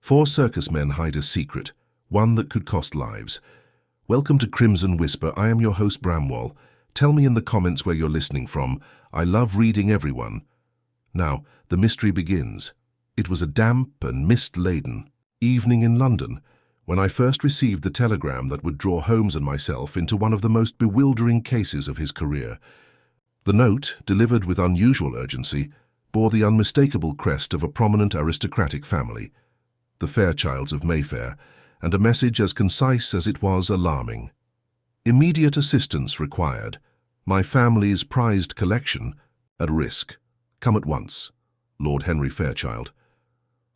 Four circus men hide a secret, one that could cost lives. Welcome to Crimson Whisper. I am your host Bramwell. Tell me in the comments where you're listening from. I love reading everyone. Now, the mystery begins. It was a damp and mist-laden evening in London when I first received the telegram that would draw Holmes and myself into one of the most bewildering cases of his career. The note, delivered with unusual urgency, bore the unmistakable crest of a prominent aristocratic family, the Fairchilds of Mayfair, and a message as concise as it was alarming. Immediate assistance required. My family's prized collection at risk. Come at once. Lord Henry Fairchild.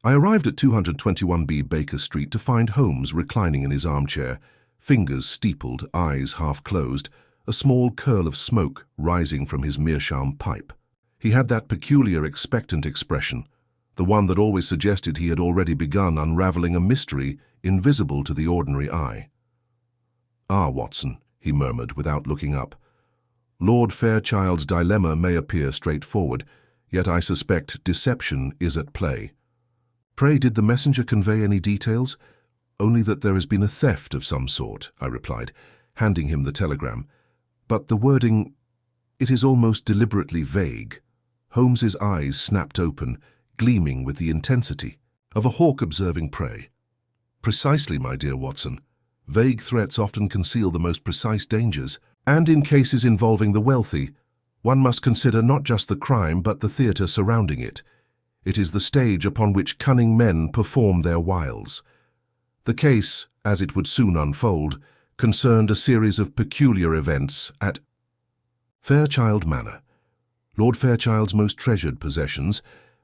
I arrived at 221B Baker Street to find Holmes reclining in his armchair, fingers steepled, eyes half closed, a small curl of smoke rising from his meerschaum pipe. He had that peculiar expectant expression, the one that always suggested he had already begun unraveling a mystery invisible to the ordinary eye. "Ah, Watson," he murmured without looking up. "Lord Fairchild's dilemma may appear straightforward, yet I suspect deception is at play." "Pray, did the messenger convey any details?" "Only that there has been a theft of some sort," I replied, handing him the telegram. "But the wording, it is almost deliberately vague." Holmes's eyes snapped open, gleaming with the intensity of a hawk observing prey. "Precisely, my dear Watson. Vague threats often conceal the most precise dangers, and in cases involving the wealthy, one must consider not just the crime but the theatre surrounding it. It is the stage upon which cunning men perform their wiles. The case, as it would soon unfold, concerned a series of peculiar events at Fairchild Manor. Lord Fairchild's most treasured possessions,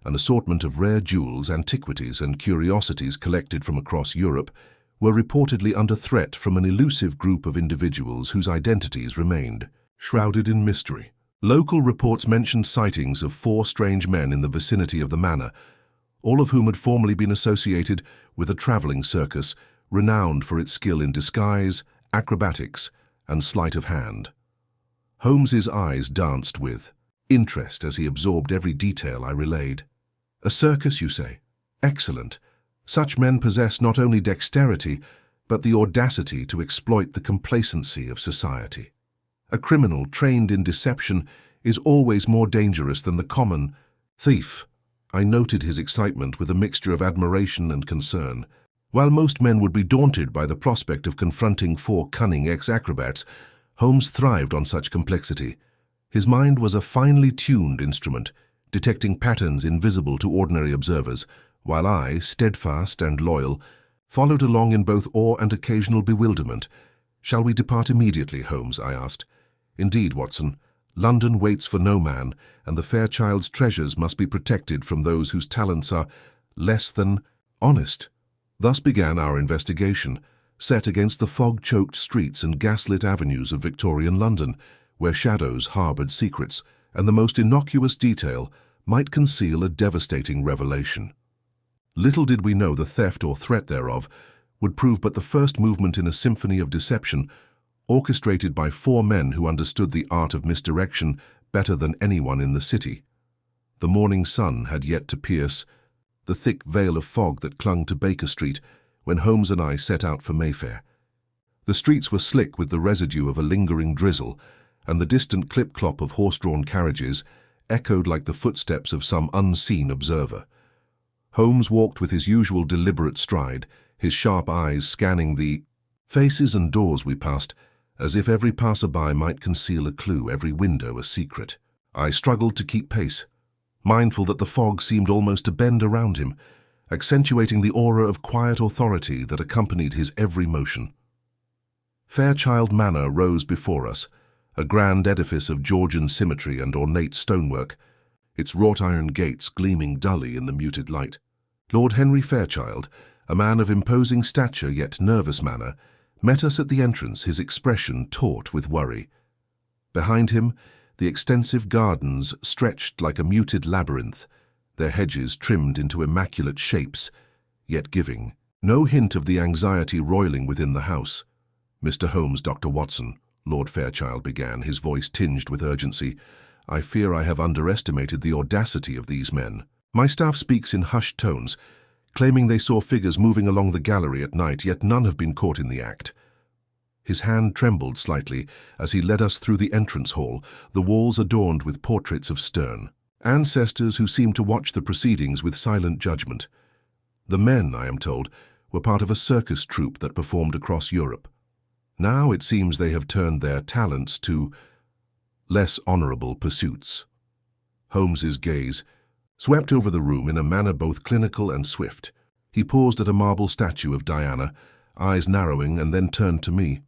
an assortment of rare jewels, antiquities, and curiosities collected from across Europe, were reportedly under threat from an elusive group of individuals whose identities remained shrouded in mystery. Local reports mentioned sightings of four strange men in the vicinity of the manor, all of whom had formerly been associated with a traveling circus renowned for its skill in disguise, acrobatics, and sleight of hand. Holmes's eyes danced with interest as he absorbed every detail I relayed. "A circus, you say? Excellent. Such men possess not only dexterity, but the audacity to exploit the complacency of society. A criminal trained in deception is always more dangerous than the common thief." I noted his excitement with a mixture of admiration and concern. While most men would be daunted by the prospect of confronting four cunning ex-acrobats, Holmes thrived on such complexity. His mind was a finely tuned instrument, detecting patterns invisible to ordinary observers, while I, steadfast and loyal, followed along in both awe and occasional bewilderment. "Shall we depart immediately, Holmes?" I asked. "Indeed, Watson. London waits for no man, and the Fairchild's treasures must be protected from those whose talents are less than honest." Thus began our investigation, set against the fog-choked streets and gaslit avenues of Victorian London, where shadows harbored secrets, and the most innocuous detail might conceal a devastating revelation. Little did we know the theft or threat thereof would prove but the first movement in a symphony of deception, orchestrated by four men who understood the art of misdirection better than anyone in the city. The morning sun had yet to pierce the thick veil of fog that clung to Baker Street when Holmes and I set out for Mayfair. The streets were slick with the residue of a lingering drizzle, and the distant clip-clop of horse-drawn carriages echoed like the footsteps of some unseen observer. Holmes walked with his usual deliberate stride, his sharp eyes scanning the faces and doors we passed, as if every passer-by might conceal a clue, every window a secret. I struggled to keep pace, mindful that the fog seemed almost to bend around him, accentuating the aura of quiet authority that accompanied his every motion. Fairchild Manor rose before us, a grand edifice of Georgian symmetry and ornate stonework, its wrought-iron gates gleaming dully in the muted light. Lord Henry Fairchild, a man of imposing stature yet nervous manner, met us at the entrance, his expression taut with worry. Behind him, the extensive gardens stretched like a muted labyrinth, their hedges trimmed into immaculate shapes, yet giving no hint of the anxiety roiling within the house. "Mr. Holmes, Dr. Watson," Lord Fairchild began, his voice tinged with urgency, "I fear I have underestimated the audacity of these men. My staff speaks in hushed tones, claiming they saw figures moving along the gallery at night, yet none have been caught in the act. His hand trembled slightly as he led us through the entrance hall, the walls adorned with portraits of stern ancestors who seemed to watch the proceedings with silent judgment. The men, I am told, were part of a circus troupe that performed across Europe. Now it seems they have turned their talents to less honorable pursuits. Holmes's gaze swept over the room in a manner both clinical and swift. He paused at a marble statue of Diana, eyes narrowing, and then turned to me.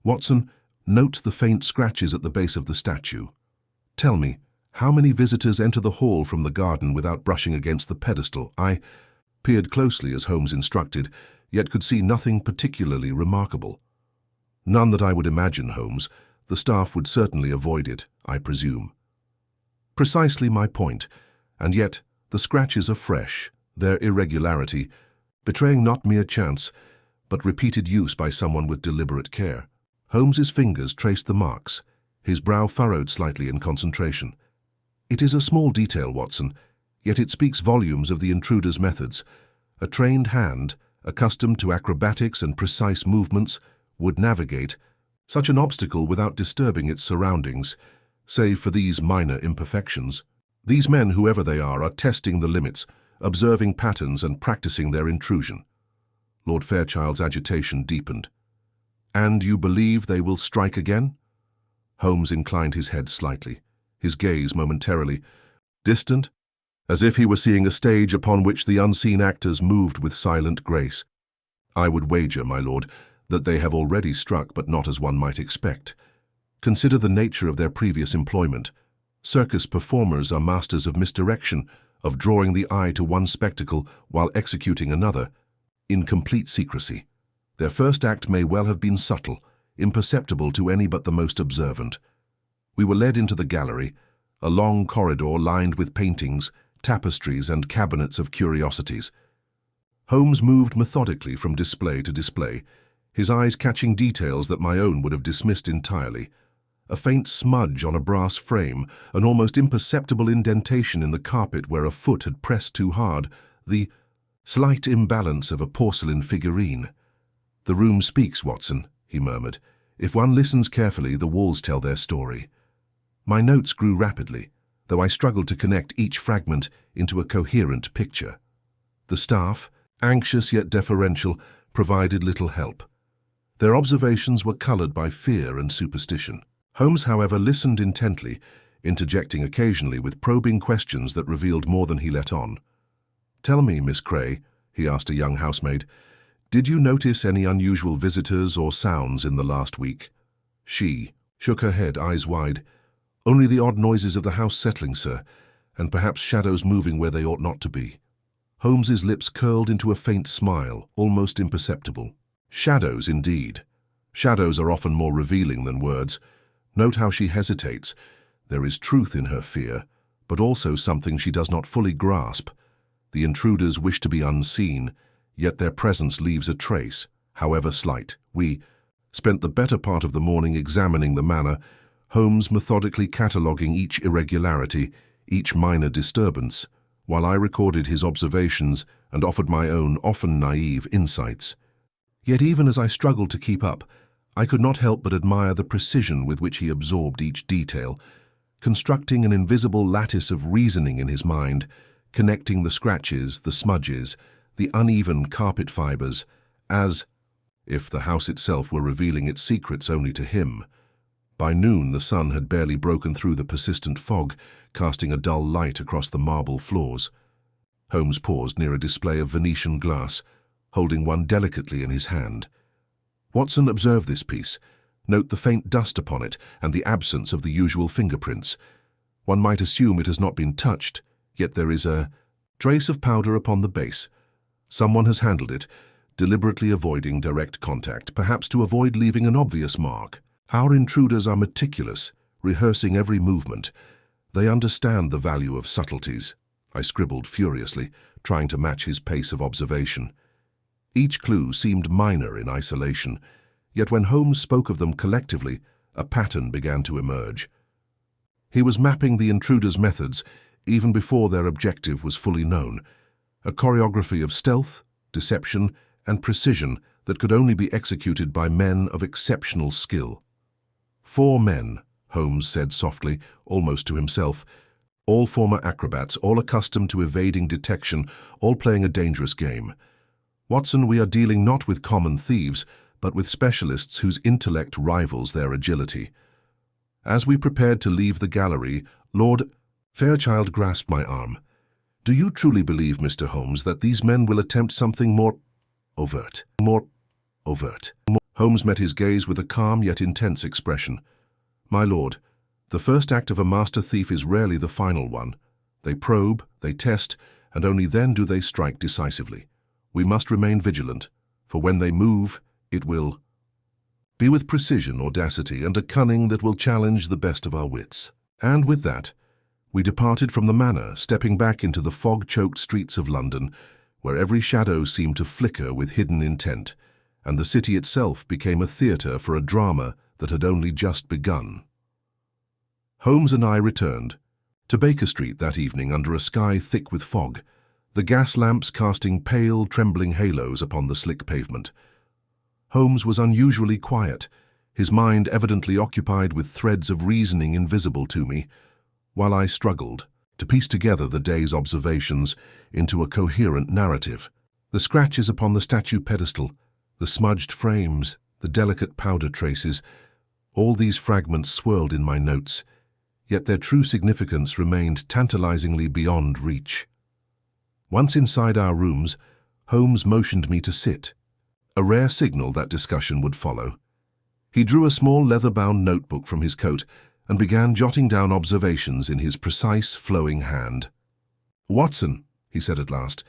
"Watson, note the faint scratches at the base of the statue. Tell me, how many visitors enter the hall from the garden without brushing against the pedestal?" I peered closely as Holmes instructed, yet could see nothing particularly remarkable. "None that I would imagine, Holmes. The staff would certainly avoid it, I presume." Precisely my point, and yet the scratches are fresh, their irregularity, betraying not mere chance, but repeated use by someone with deliberate care. Holmes's fingers traced the marks, his brow furrowed slightly in concentration. "It is a small detail, Watson, yet it speaks volumes of the intruder's methods. A trained hand, accustomed to acrobatics and precise movements, would navigate such an obstacle without disturbing its surroundings, save for these minor imperfections. These men, whoever they are testing the limits, observing patterns and practicing their intrusion." Lord Fairchild's agitation deepened. "And you believe they will strike again?" Holmes inclined his head slightly, his gaze momentarily distant, as if he were seeing a stage upon which the unseen actors moved with silent grace. "I would wager, my lord, that they have already struck, but not as one might expect. Consider the nature of their previous employment. Circus performers are masters of misdirection, of drawing the eye to one spectacle while executing another, in complete secrecy. Their first act may well have been subtle, imperceptible to any but the most observant. We were led into the gallery, a long corridor lined with paintings, tapestries, and cabinets of curiosities. Holmes moved methodically from display to display, his eyes catching details that my own would have dismissed entirely. A faint smudge on a brass frame, an almost imperceptible indentation in the carpet where a foot had pressed too hard, the slight imbalance of a porcelain figurine. "The room speaks, Watson," he murmured. "If one listens carefully, the walls tell their story." My notes grew rapidly, though I struggled to connect each fragment into a coherent picture. The staff, anxious yet deferential, provided little help. Their observations were colored by fear and superstition. Holmes, however, listened intently, interjecting occasionally with probing questions that revealed more than he let on. "Tell me, Miss Cray," he asked a young housemaid, "did you notice any unusual visitors or sounds in the last week?" She shook her head, eyes wide. "Only the odd noises of the house settling, sir, and perhaps shadows moving where they ought not to be." Holmes's lips curled into a faint smile, almost imperceptible. "Shadows, indeed. Shadows are often more revealing than words. Note how she hesitates. There is truth in her fear, but also something she does not fully grasp. The intruders wish to be unseen, yet their presence leaves a trace, however slight." We spent the better part of the morning examining the manor, Holmes methodically cataloguing each irregularity, each minor disturbance, while I recorded his observations and offered my own, often naive, insights. Yet even as I struggled to keep up, I could not help but admire the precision with which he absorbed each detail, constructing an invisible lattice of reasoning in his mind, connecting the scratches, the smudges, the uneven carpet fibers, as if the house itself were revealing its secrets only to him. By noon, the sun had barely broken through the persistent fog, casting a dull light across the marble floors. Holmes paused near a display of Venetian glass, holding one delicately in his hand. "Watson, observe this piece. Note the faint dust upon it and the absence of the usual fingerprints. One might assume it has not been touched, yet there is a trace of powder upon the base. Someone has handled it, deliberately avoiding direct contact, perhaps to avoid leaving an obvious mark. Our intruders are meticulous, rehearsing every movement. They understand the value of subtleties." I scribbled furiously, trying to match his pace of observation. Each clue seemed minor in isolation, yet when Holmes spoke of them collectively, a pattern began to emerge. He was mapping the intruders' methods even before their objective was fully known, a choreography of stealth, deception, and precision that could only be executed by men of exceptional skill. 4 men, Holmes said softly, almost to himself, all former acrobats, all accustomed to evading detection, all playing a dangerous game. Watson, we are dealing not with common thieves, but with specialists whose intellect rivals their agility. As we prepared to leave the gallery, Lord Fairchild grasped my arm. Do you truly believe, Mr. Holmes, that these men will attempt something more overt? Holmes met his gaze with a calm yet intense expression. My lord, the first act of a master thief is rarely the final one. They probe, they test, and only then do they strike decisively. We must remain vigilant, for when they move, it will be with precision, audacity, and a cunning that will challenge the best of our wits. And with that, we departed from the manor, stepping back into the fog-choked streets of London, where every shadow seemed to flicker with hidden intent, and the city itself became a theatre for a drama that had only just begun. Holmes and I returned to Baker Street that evening under a sky thick with fog, the gas lamps casting pale, trembling halos upon the slick pavement. Holmes was unusually quiet, his mind evidently occupied with threads of reasoning invisible to me, while I struggled to piece together the day's observations into a coherent narrative. The scratches upon the statue pedestal, the smudged frames, the delicate powder traces, all these fragments swirled in my notes, yet their true significance remained tantalizingly beyond reach. Once inside our rooms, Holmes motioned me to sit, a rare signal that discussion would follow. He drew a small leather-bound notebook from his coat and began jotting down observations in his precise, flowing hand. Watson, he said at last,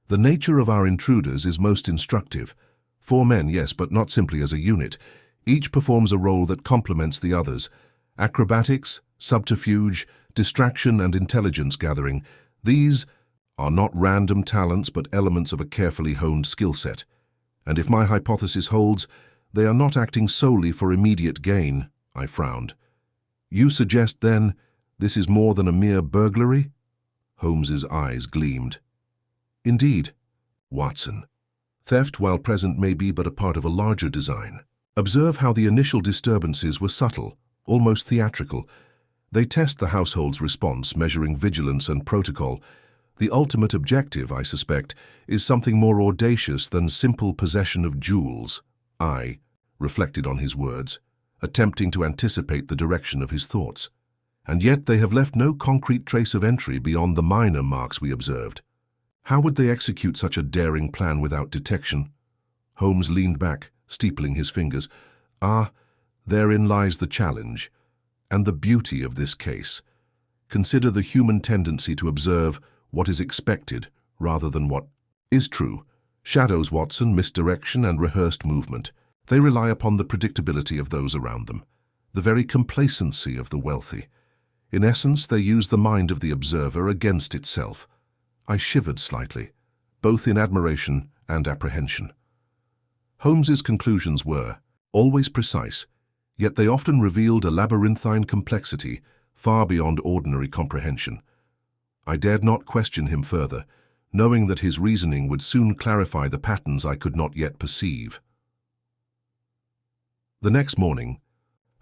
the nature of our intruders is most instructive. 4 men, yes, but not simply as a unit. Each performs a role that complements the others. Acrobatics, subterfuge, distraction, and intelligence gathering. These are not random talents but elements of a carefully honed skill set. And if my hypothesis holds, they are not acting solely for immediate gain. I frowned. You suggest, then, this is more than a mere burglary? Holmes's eyes gleamed. Indeed, Watson. Theft, while present, may be but a part of a larger design. Observe how the initial disturbances were subtle, almost theatrical. They test the household's response, measuring vigilance and protocol. The ultimate objective, I suspect, is something more audacious than simple possession of jewels. I reflected on his words, attempting to anticipate the direction of his thoughts. And yet they have left no concrete trace of entry beyond the minor marks we observed. How would they execute such a daring plan without detection? Holmes leaned back, steepling his fingers. Ah, therein lies the challenge, and the beauty of this case. Consider the human tendency to observe what is expected rather than what is true. Shadows, Watson, misdirection, and rehearsed movement. They rely upon the predictability of those around them, the very complacency of the wealthy. In essence, they use the mind of the observer against itself. I shivered slightly, both in admiration and apprehension. Holmes's conclusions were always precise, yet they often revealed a labyrinthine complexity far beyond ordinary comprehension. I dared not question him further, knowing that his reasoning would soon clarify the patterns I could not yet perceive. The next morning,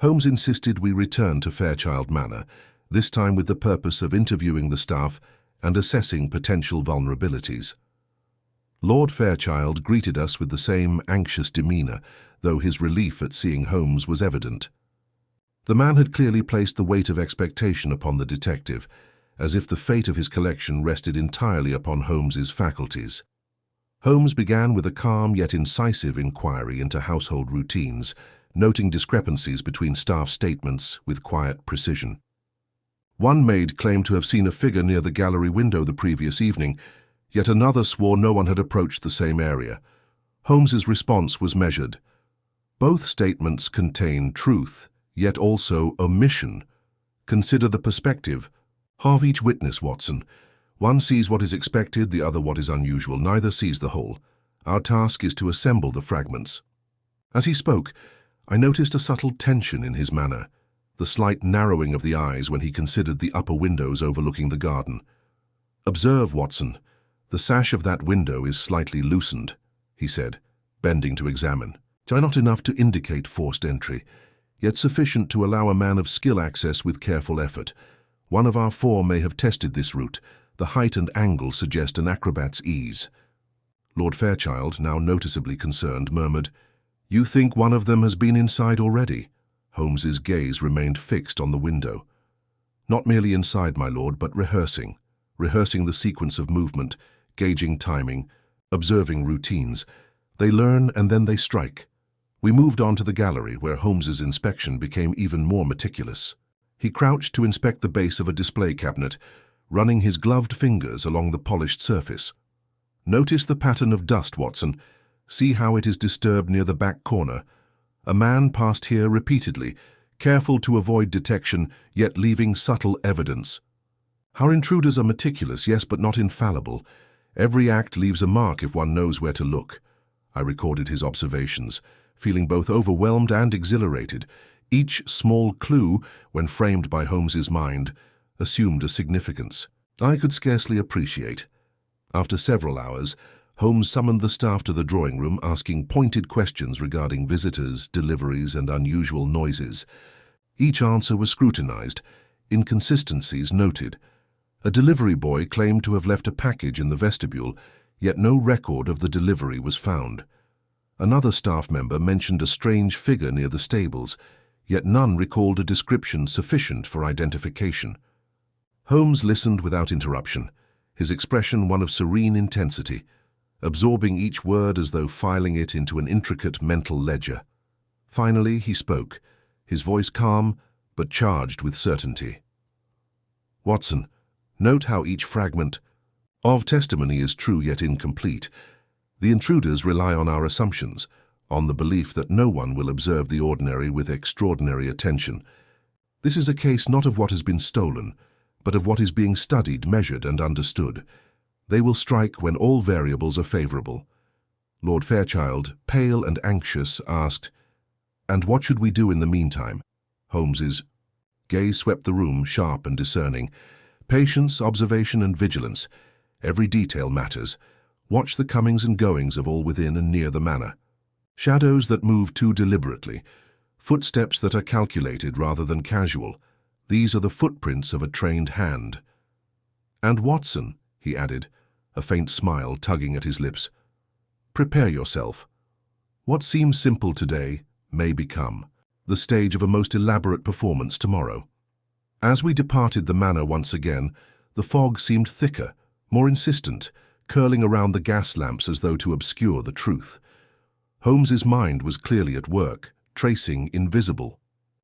Holmes insisted we return to Fairchild Manor, this time with the purpose of interviewing the staff and assessing potential vulnerabilities. Lord Fairchild greeted us with the same anxious demeanor, though his relief at seeing Holmes was evident. The man had clearly placed the weight of expectation upon the detective, as if the fate of his collection rested entirely upon Holmes's faculties. Holmes began with a calm yet incisive inquiry into household routines, noting discrepancies between staff statements with quiet precision. One maid claimed to have seen a figure near the gallery window the previous evening, yet another swore no one had approached the same area. Holmes's response was measured. Both statements contain truth, yet also omission. Consider the perspective. Halve each witness, Watson. One sees what is expected, the other what is unusual. Neither sees the whole. Our task is to assemble the fragments. As he spoke, I noticed a subtle tension in his manner, the slight narrowing of the eyes when he considered the upper windows overlooking the garden. Observe, Watson. "The sash of that window is slightly loosened," he said, bending to examine. Not enough to indicate forced entry, yet sufficient to allow a man of skill access with careful effort. One of our four may have tested this route. The height and angle suggest an acrobat's ease. Lord Fairchild, now noticeably concerned, murmured, "You think one of them has been inside already?" Holmes's gaze remained fixed on the window. "Not merely inside, my lord, but rehearsing the sequence of movement, gauging timing, observing routines. They learn and then they strike." We moved on to the gallery, where Holmes's inspection became even more meticulous. He crouched to inspect the base of a display cabinet, running his gloved fingers along the polished surface. "Notice the pattern of dust, Watson. See how it is disturbed near the back corner. A man passed here repeatedly, careful to avoid detection, yet leaving subtle evidence. Our intruders are meticulous, yes, but not infallible. Every act leaves a mark if one knows where to look." I recorded his observations, feeling both overwhelmed and exhilarated. Each small clue, when framed by Holmes's mind, assumed a significance I could scarcely appreciate. After several hours, Holmes summoned the staff to the drawing room, asking pointed questions regarding visitors, deliveries, and unusual noises. Each answer was scrutinized, inconsistencies noted. A delivery boy claimed to have left a package in the vestibule, yet no record of the delivery was found. Another staff member mentioned a strange figure near the stables, yet none recalled a description sufficient for identification. Holmes listened without interruption, his expression one of serene intensity, absorbing each word as though filing it into an intricate mental ledger. Finally, he spoke, his voice calm but charged with certainty. "Watson, note how each fragment of testimony is true yet incomplete. The intruders rely on our assumptions, on the belief that no one will observe the ordinary with extraordinary attention. This is a case not of what has been stolen, but of what is being studied, measured, and understood. They will strike when all variables are favorable." Lord Fairchild, pale and anxious, asked, "And what should we do in the meantime?" Holmes's gaze swept the room, sharp and discerning. "Patience, observation, and vigilance. Every detail matters. Watch the comings and goings of all within and near the manor. Shadows that move too deliberately, footsteps that are calculated rather than casual. These are the footprints of a trained hand. And Watson," he added, a faint smile tugging at his lips, "prepare yourself. What seems simple today may become the stage of a most elaborate performance tomorrow." As we departed the manor once again, the fog seemed thicker, more insistent, curling around the gas lamps as though to obscure the truth. Holmes's mind was clearly at work, tracing invisible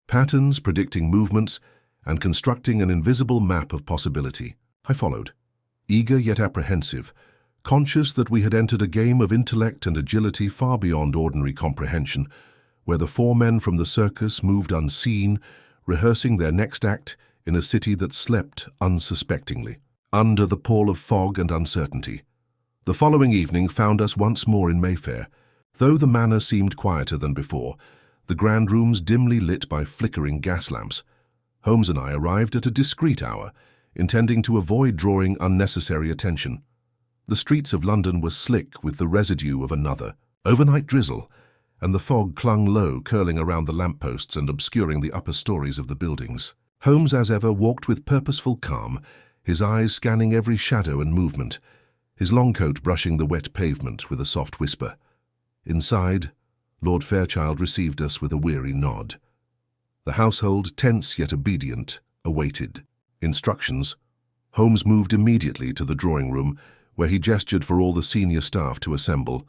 patterns, predicting movements, and constructing an invisible map of possibility. I followed, eager yet apprehensive, conscious that we had entered a game of intellect and agility far beyond ordinary comprehension, where the four men from the circus moved unseen, rehearsing their next act in a city that slept unsuspectingly, under the pall of fog and uncertainty. The following evening found us once more in Mayfair. Though the manor seemed quieter than before, the grand rooms dimly lit by flickering gas lamps, Holmes and I arrived at a discreet hour, intending to avoid drawing unnecessary attention. The streets of London were slick with the residue of another overnight drizzle, and the fog clung low, curling around the lampposts and obscuring the upper stories of the buildings. Holmes, as ever, walked with purposeful calm, his eyes scanning every shadow and movement, his long coat brushing the wet pavement with a soft whisper. Inside, Lord Fairchild received us with a weary nod. The household, tense yet obedient, awaited instructions. Holmes moved immediately to the drawing-room, where he gestured for all the senior staff to assemble.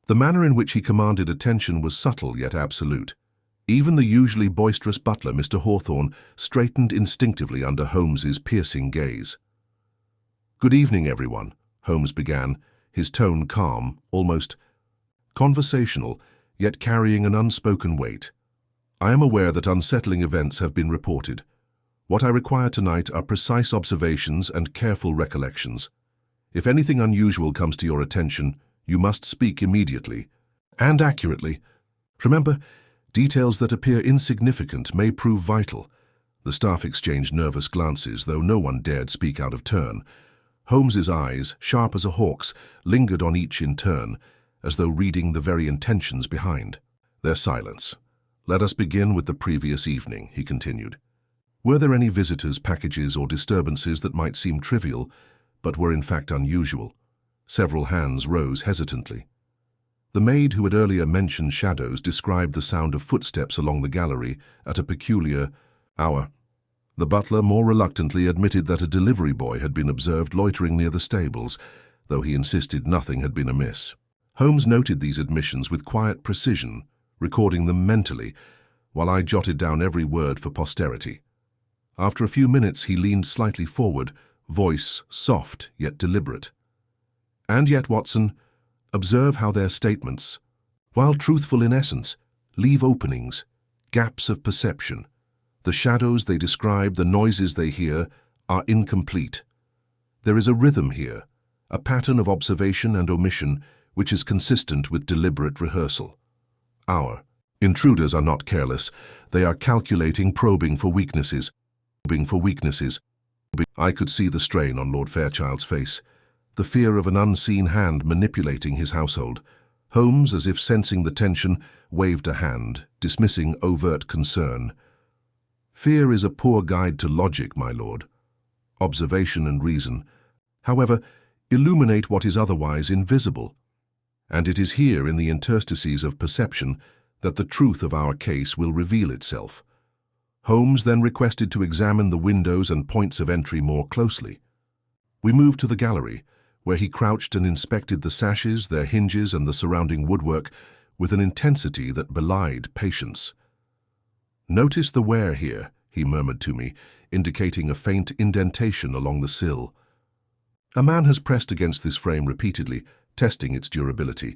The manner in which he commanded attention was subtle yet absolute. Even the usually boisterous butler, Mr. Hawthorne, straightened instinctively under Holmes's piercing gaze. "Good evening, everyone," Holmes began, his tone calm, almost conversational, yet carrying an unspoken weight. "I am aware that unsettling events have been reported. What I require tonight are precise observations and careful recollections. If anything unusual comes to your attention, you must speak immediately and accurately. Remember, details that appear insignificant may prove vital." The staff exchanged nervous glances, though no one dared speak out of turn. Holmes's eyes, sharp as a hawk's, lingered on each in turn, as though reading the very intentions behind. Their silence. "Let us begin with the previous evening," he continued. "Were there any visitors, packages, or disturbances that might seem trivial, but were in fact unusual?" Several hands rose hesitantly. The maid who had earlier mentioned shadows described the sound of footsteps along the gallery at a peculiar hour. The butler more reluctantly admitted that a delivery boy had been observed loitering near the stables, though he insisted nothing had been amiss. Holmes noted these admissions with quiet precision, recording them mentally, while I jotted down every word for posterity. After a few minutes he leaned slightly forward, voice soft yet deliberate. "And yet, Watson, observe how their statements, while truthful in essence, leave openings, gaps of perception. The shadows they describe, the noises they hear, are incomplete. There is a rhythm here, a pattern of observation and omission which is consistent with deliberate rehearsal. Our intruders are not careless. They are calculating, probing for weaknesses. I could see the strain on Lord Fairchild's face, the fear of an unseen hand manipulating his household. Holmes, as if sensing the tension, waved a hand, dismissing overt concern. "Fear is a poor guide to logic, my lord. Observation and reason, however, illuminate what is otherwise invisible. And it is here in the interstices of perception that the truth of our case will reveal itself." Holmes then requested to examine the windows and points of entry more closely. We moved to the gallery, where he crouched and inspected the sashes, their hinges, and the surrounding woodwork with an intensity that belied patience. "Notice the wear here," he murmured to me, indicating a faint indentation along the sill. "A man has pressed against this frame repeatedly, testing its durability.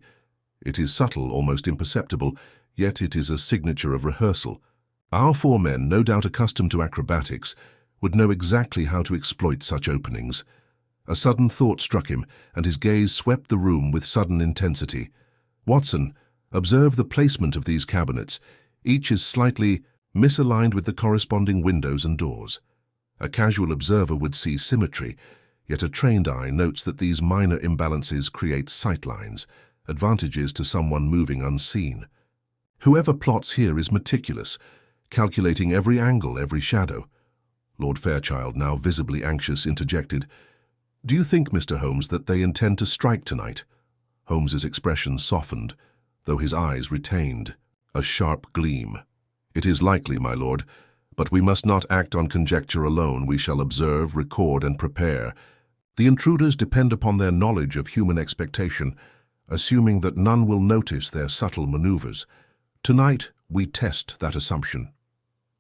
It is subtle, almost imperceptible, yet it is a signature of rehearsal. Our four men, no doubt accustomed to acrobatics, would know exactly how to exploit such openings." A sudden thought struck him, and his gaze swept the room with sudden intensity. "Watson, observe the placement of these cabinets. Each is slightly misaligned with the corresponding windows and doors. A casual observer would see symmetry, yet a trained eye notes that these minor imbalances create sightlines, advantages to someone moving unseen. Whoever plots here is meticulous, calculating every angle, every shadow." Lord Fairchild, now visibly anxious, interjected, "Do you think, Mr. Holmes, that they intend to strike tonight?" Holmes's expression softened, though his eyes retained a sharp gleam. "It is likely, my lord, but we must not act on conjecture alone. We shall observe, record, and prepare. The intruders depend upon their knowledge of human expectation, assuming that none will notice their subtle maneuvers. Tonight, we test that assumption."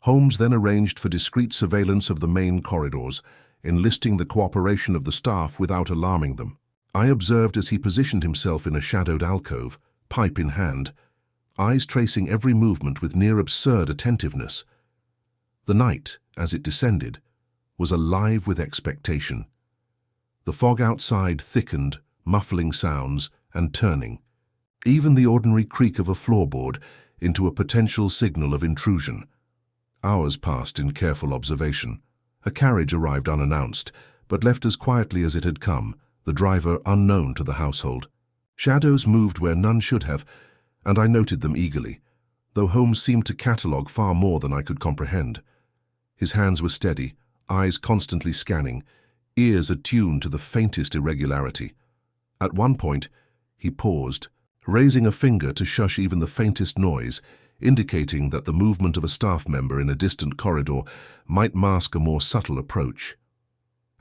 Holmes then arranged for discreet surveillance of the main corridors, enlisting the cooperation of the staff without alarming them. I observed as he positioned himself in a shadowed alcove, pipe in hand, eyes tracing every movement with near absurd attentiveness. The night, as it descended, was alive with expectation. The fog outside thickened, muffling sounds and turning, even the ordinary creak of a floorboard, into a potential signal of intrusion. Hours passed in careful observation. A carriage arrived unannounced, but left as quietly as it had come, the driver unknown to the household. Shadows moved where none should have, and I noted them eagerly, though Holmes seemed to catalogue far more than I could comprehend. His hands were steady, eyes constantly scanning, ears attuned to the faintest irregularity. At one point, he paused, raising a finger to shush even the faintest noise, indicating that the movement of a staff member in a distant corridor might mask a more subtle approach.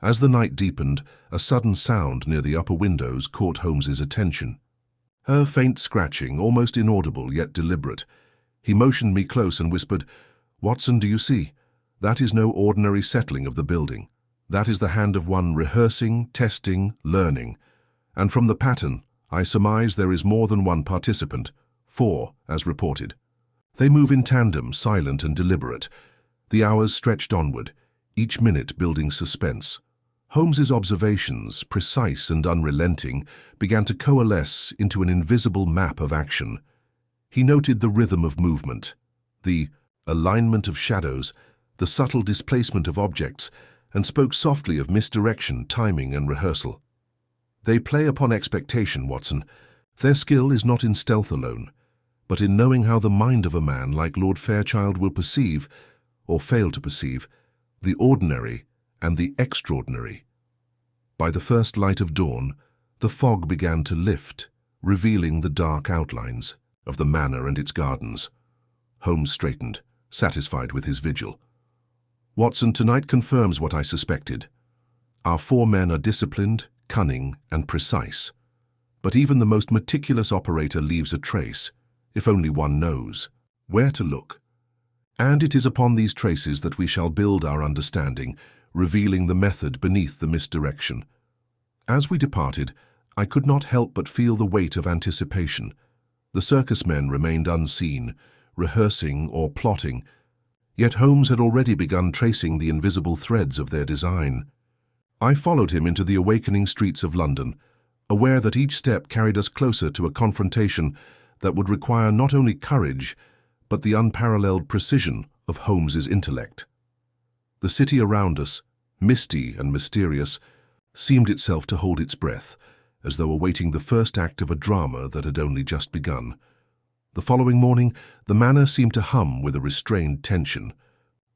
As the night deepened, a sudden sound near the upper windows caught Holmes's attention. Her faint scratching, almost inaudible yet deliberate. He motioned me close and whispered, "Watson, do you see? That is no ordinary settling of the building. That is the hand of one rehearsing, testing, learning. And from the pattern, I surmise there is more than one participant, 4, as reported. They move in tandem, silent and deliberate. The hours stretched onward, each minute building suspense. Holmes's observations, precise and unrelenting, began to coalesce into an invisible map of action. He noted the rhythm of movement, the alignment of shadows, the subtle displacement of objects, and spoke softly of misdirection, timing, and rehearsal. "They play upon expectation, Watson. Their skill is not in stealth alone, but in knowing how the mind of a man like Lord Fairchild will perceive, or fail to perceive, the ordinary and the extraordinary." By the first light of dawn, the fog began to lift, revealing the dark outlines of the manor and its gardens. Holmes straightened, satisfied with his vigil. "Watson, tonight confirms what I suspected. Our 4 men are disciplined, cunning, and precise. But even the most meticulous operator leaves a trace, if only one knows where to look. And it is upon these traces that we shall build our understanding, revealing the method beneath the misdirection." As we departed, I could not help but feel the weight of anticipation. The circus men remained unseen, rehearsing or plotting, yet Holmes had already begun tracing the invisible threads of their design. I followed him into the awakening streets of London, aware that each step carried us closer to a confrontation that would require not only courage, but the unparalleled precision of Holmes's intellect. The city around us, misty and mysterious, seemed itself to hold its breath, as though awaiting the first act of a drama that had only just begun. The following morning, the manor seemed to hum with a restrained tension.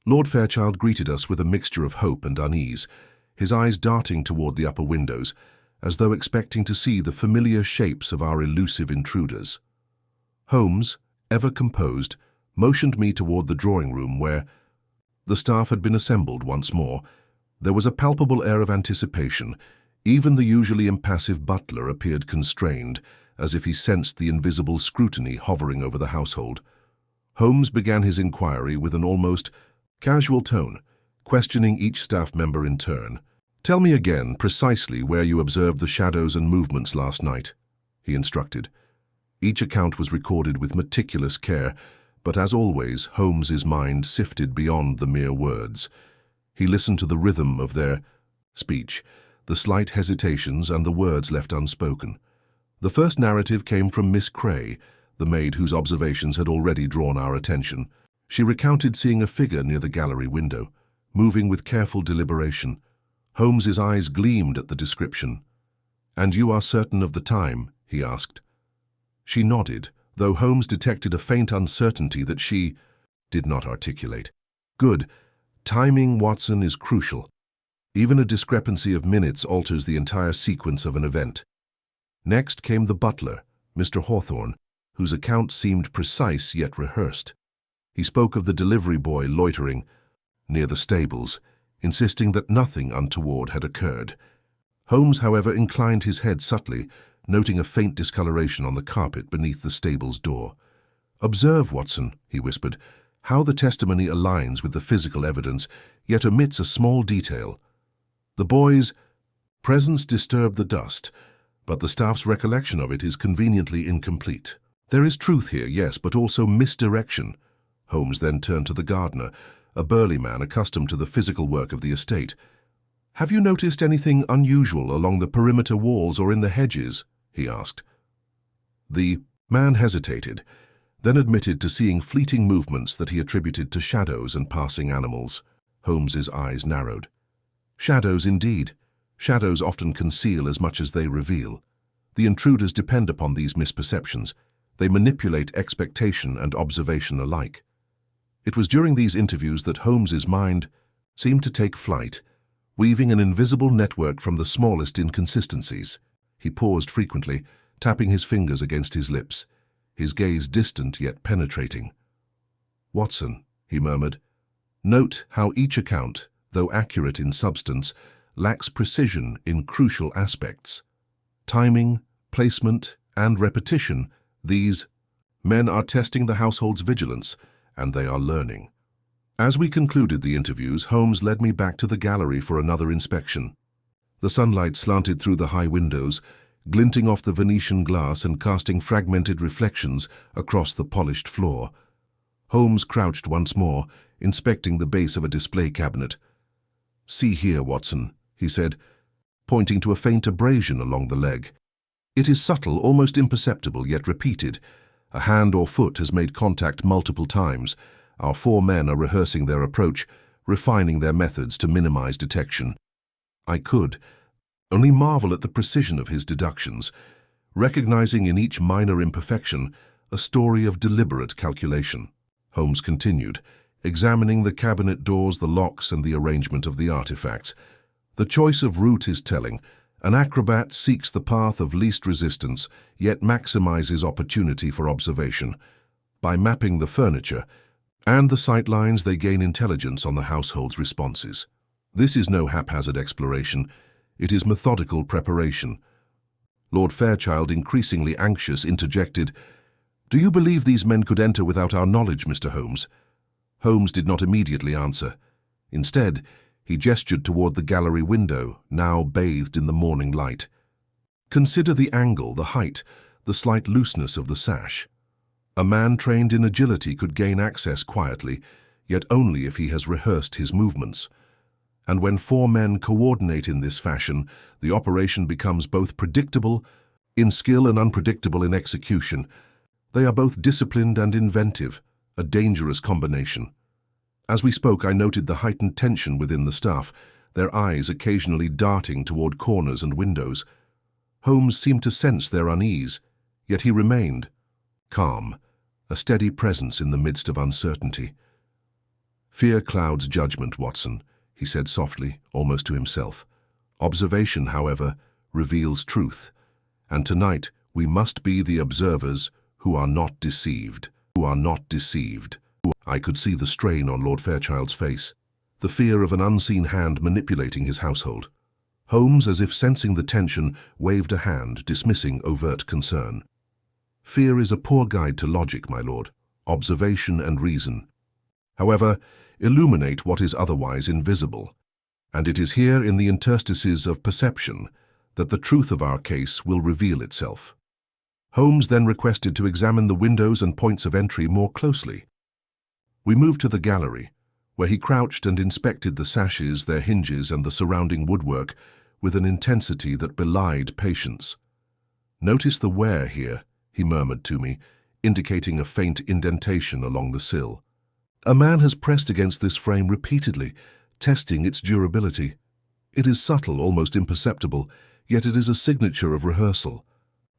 Lord Fairchild greeted us with a mixture of hope and unease, his eyes darting toward the upper windows, as though expecting to see the familiar shapes of our elusive intruders. Holmes, ever composed, motioned me toward the drawing-room where the staff had been assembled once more. There was a palpable air of anticipation. Even the usually impassive butler appeared constrained, as if he sensed the invisible scrutiny hovering over the household. Holmes began his inquiry with an almost casual tone, questioning each staff member in turn. "Tell me again precisely where you observed the shadows and movements last night," he instructed. Each account was recorded with meticulous care, but as always, Holmes's mind sifted beyond the mere words. He listened to the rhythm of their speech, the slight hesitations and the words left unspoken. The first narrative came from Miss Cray, the maid whose observations had already drawn our attention. She recounted seeing a figure near the gallery window, moving with careful deliberation. Holmes's eyes gleamed at the description. "And you are certain of the time?" he asked. She nodded, though Holmes detected a faint uncertainty that she did not articulate. "Good. Timing, Watson, is crucial. Even a discrepancy of minutes alters the entire sequence of an event." Next came the butler, Mr. Hawthorne, whose account seemed precise yet rehearsed. He spoke of the delivery boy loitering near the stables, insisting that nothing untoward had occurred. Holmes, however, inclined his head subtly, noting a faint discoloration on the carpet beneath the stable's door. "Observe, Watson," he whispered, "how the testimony aligns with the physical evidence, yet omits a small detail. The boy's presence disturbed the dust, but the staff's recollection of it is conveniently incomplete. There is truth here, yes, but also misdirection." Holmes then turned to the gardener, a burly man accustomed to the physical work of the estate. "Have you noticed anything unusual along the perimeter walls or in the hedges?" he asked. The man hesitated, then admitted to seeing fleeting movements that he attributed to shadows and passing animals. Holmes's eyes narrowed. "Shadows indeed. Shadows often conceal as much as they reveal. The intruders depend upon these misperceptions. They manipulate expectation and observation alike." It was during these interviews that Holmes's mind seemed to take flight, weaving an invisible network from the smallest inconsistencies. He paused frequently, tapping his fingers against his lips, his gaze distant yet penetrating. "Watson," he murmured, "note how each account, though accurate in substance, lacks precision in crucial aspects. Timing, placement, and repetition, these men are testing the household's vigilance, and they are learning." As we concluded the interviews, Holmes led me back to the gallery for another inspection. The sunlight slanted through the high windows, glinting off the Venetian glass and casting fragmented reflections across the polished floor. Holmes crouched once more, inspecting the base of a display cabinet. "See here, Watson," he said, pointing to a faint abrasion along the leg. "It is subtle, almost imperceptible, yet repeated. A hand or foot has made contact multiple times. Our 4 men are rehearsing their approach, refining their methods to minimize detection. I could only marvel at the precision of his deductions, recognizing in each minor imperfection a story of deliberate calculation. Holmes continued, examining the cabinet doors, the locks, and the arrangement of the artifacts. The choice of route is telling. An acrobat seeks the path of least resistance, yet maximizes opportunity for observation. By mapping the furniture and the sightlines, they gain intelligence on the household's responses. This is no haphazard exploration. It is methodical preparation. Lord Fairchild, increasingly anxious, interjected, "Do you believe these men could enter without our knowledge, Mr. Holmes?" Holmes did not immediately answer. Instead, he gestured toward the gallery window, now bathed in the morning light. "Consider the angle, the height, the slight looseness of the sash. A man trained in agility could gain access quietly, yet only if he has rehearsed his movements. And when 4 men coordinate in this fashion, the operation becomes both predictable in skill and unpredictable in execution. They are both disciplined and inventive, a dangerous combination." As we spoke, I noted the heightened tension within the staff, their eyes occasionally darting toward corners and windows. Holmes seemed to sense their unease, yet he remained calm, a steady presence in the midst of uncertainty. "Fear clouds judgment, Watson," he said softly, almost to himself. "Observation, however, reveals truth, and tonight we must be the observers who are not deceived. I could see the strain on Lord Fairchild's face, the fear of an unseen hand manipulating his household. Holmes, as if sensing the tension, waved a hand, dismissing overt concern. "Fear is a poor guide to logic, my lord, observation and reason. However, illuminate what is otherwise invisible, and it is here in the interstices of perception that the truth of our case will reveal itself." Holmes then requested to examine the windows and points of entry more closely. We moved to the gallery, where he crouched and inspected the sashes, their hinges, and the surrounding woodwork with an intensity that belied patience. "Notice the wear here," he murmured to me, indicating a faint indentation along the sill. "A man has pressed against this frame repeatedly, testing its durability. It is subtle, almost imperceptible, yet it is a signature of rehearsal.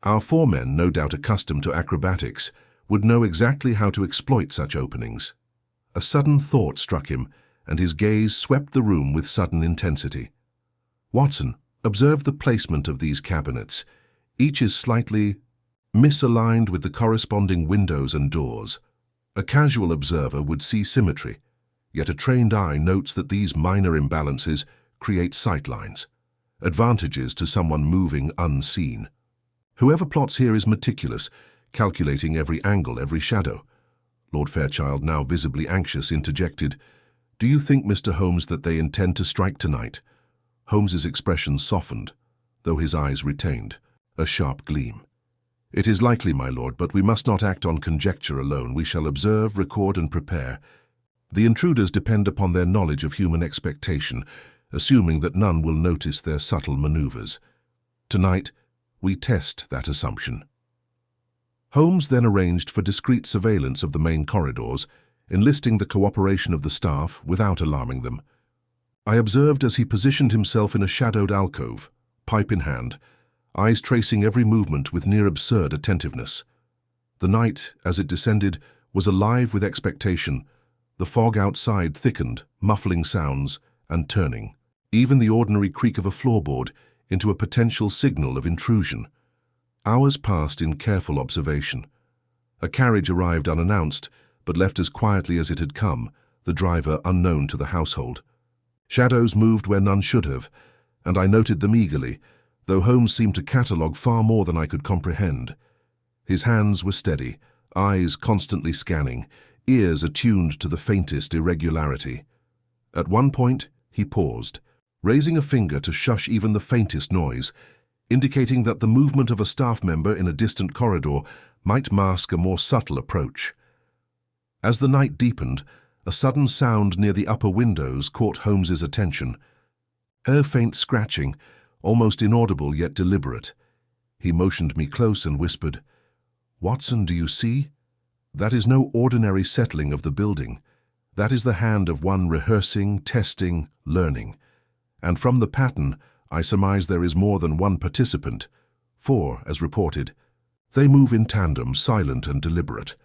Our 4 men, no doubt accustomed to acrobatics, would know exactly how to exploit such openings." A sudden thought struck him, and his gaze swept the room with sudden intensity. "Watson, observe the placement of these cabinets. Each is slightly misaligned with the corresponding windows and doors. A casual observer would see symmetry, yet a trained eye notes that these minor imbalances create sightlines, advantages to someone moving unseen. Whoever plots here is meticulous, calculating every angle, every shadow." Lord Fairchild, now visibly anxious, interjected, "Do you think, Mr. Holmes, that they intend to strike tonight?" Holmes's expression softened, though his eyes retained a sharp gleam. "It is likely, my lord, but we must not act on conjecture alone. We shall observe, record, and prepare. The intruders depend upon their knowledge of human expectation, assuming that none will notice their subtle maneuvers. Tonight, we test that assumption." Holmes then arranged for discreet surveillance of the main corridors, enlisting the cooperation of the staff without alarming them. I observed as he positioned himself in a shadowed alcove, pipe in hand, eyes tracing every movement with near absurd attentiveness. The night, as it descended, was alive with expectation. The fog outside thickened, muffling sounds and turning, even the ordinary creak of a floorboard, into a potential signal of intrusion. Hours passed in careful observation. A carriage arrived unannounced, but left as quietly as it had come, the driver unknown to the household. Shadows moved where none should have, and I noted them eagerly, though Holmes seemed to catalogue far more than I could comprehend. His hands were steady, eyes constantly scanning, ears attuned to the faintest irregularity. At one point, he paused, raising a finger to shush even the faintest noise, indicating that the movement of a staff member in a distant corridor might mask a more subtle approach. As the night deepened, a sudden sound near the upper windows caught Holmes's attention. Her faint scratching, almost inaudible yet deliberate. He motioned me close and whispered, "Watson, do you see? That is no ordinary settling of the building. That is the hand of one rehearsing, testing, learning. And from the pattern, I surmise there is more than one participant. 4, as reported. They move in tandem, silent and deliberate.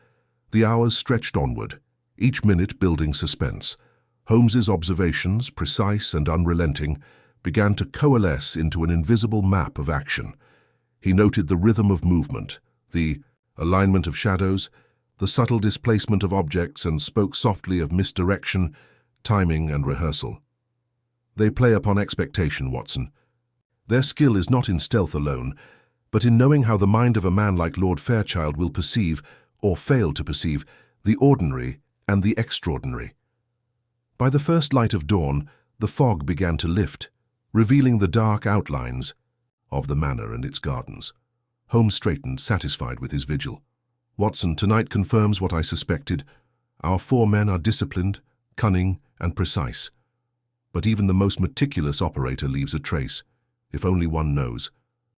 The hours stretched onward, each minute building suspense. Holmes's observations, precise and unrelenting, began to coalesce into an invisible map of action. He noted the rhythm of movement, the alignment of shadows, the subtle displacement of objects, and spoke softly of misdirection, timing, and rehearsal. They play upon expectation, Watson. Their skill is not in stealth alone, but in knowing how the mind of a man like Lord Fairchild will perceive, or fail to perceive, the ordinary and the extraordinary. By the first light of dawn, the fog began to lift, revealing the dark outlines of the manor and its gardens. Holmes straightened, satisfied with his vigil. Watson, tonight confirms what I suspected. Our 4 men are disciplined, cunning, and precise. But even the most meticulous operator leaves a trace, if only one knows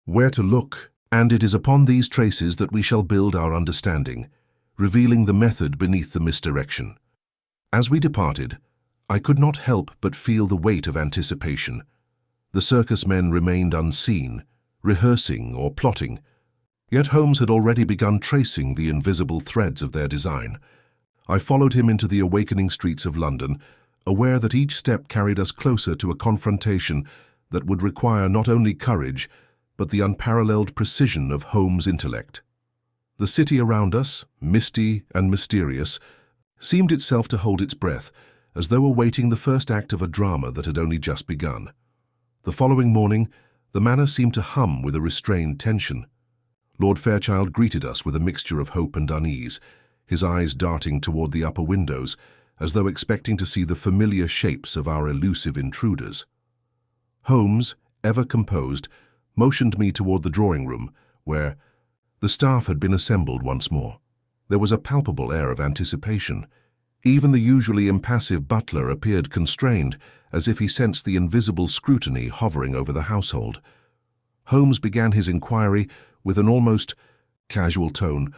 where to look, and it is upon these traces that we shall build our understanding, revealing the method beneath the misdirection. As we departed, I could not help but feel the weight of anticipation. The circus men remained unseen, rehearsing or plotting, yet Holmes had already begun tracing the invisible threads of their design. I followed him into the awakening streets of London, aware that each step carried us closer to a confrontation that would require not only courage, but the unparalleled precision of Holmes' intellect. The city around us, misty and mysterious, seemed itself to hold its breath, as though awaiting the first act of a drama that had only just begun. The following morning, the manor seemed to hum with a restrained tension. Lord Fairchild greeted us with a mixture of hope and unease, his eyes darting toward the upper windows, as though expecting to see the familiar shapes of our elusive intruders. Holmes, ever composed, motioned me toward the drawing-room, where the staff had been assembled once more. There was a palpable air of anticipation. Even the usually impassive butler appeared constrained, as if he sensed the invisible scrutiny hovering over the household. Holmes began his inquiry with an almost casual tone,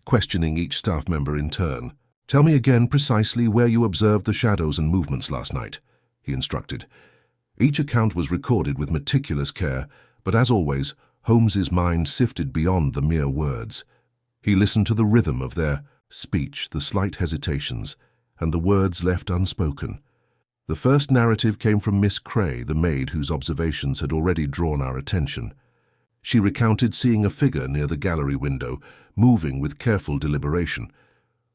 questioning each staff member in turn. "Tell me again precisely where you observed the shadows and movements last night," he instructed. Each account was recorded with meticulous care, but as always, Holmes's mind sifted beyond the mere words. He listened to the rhythm of their speech, the slight hesitations, and the words left unspoken. The first narrative came from Miss Cray, the maid whose observations had already drawn our attention. She recounted seeing a figure near the gallery window, moving with careful deliberation.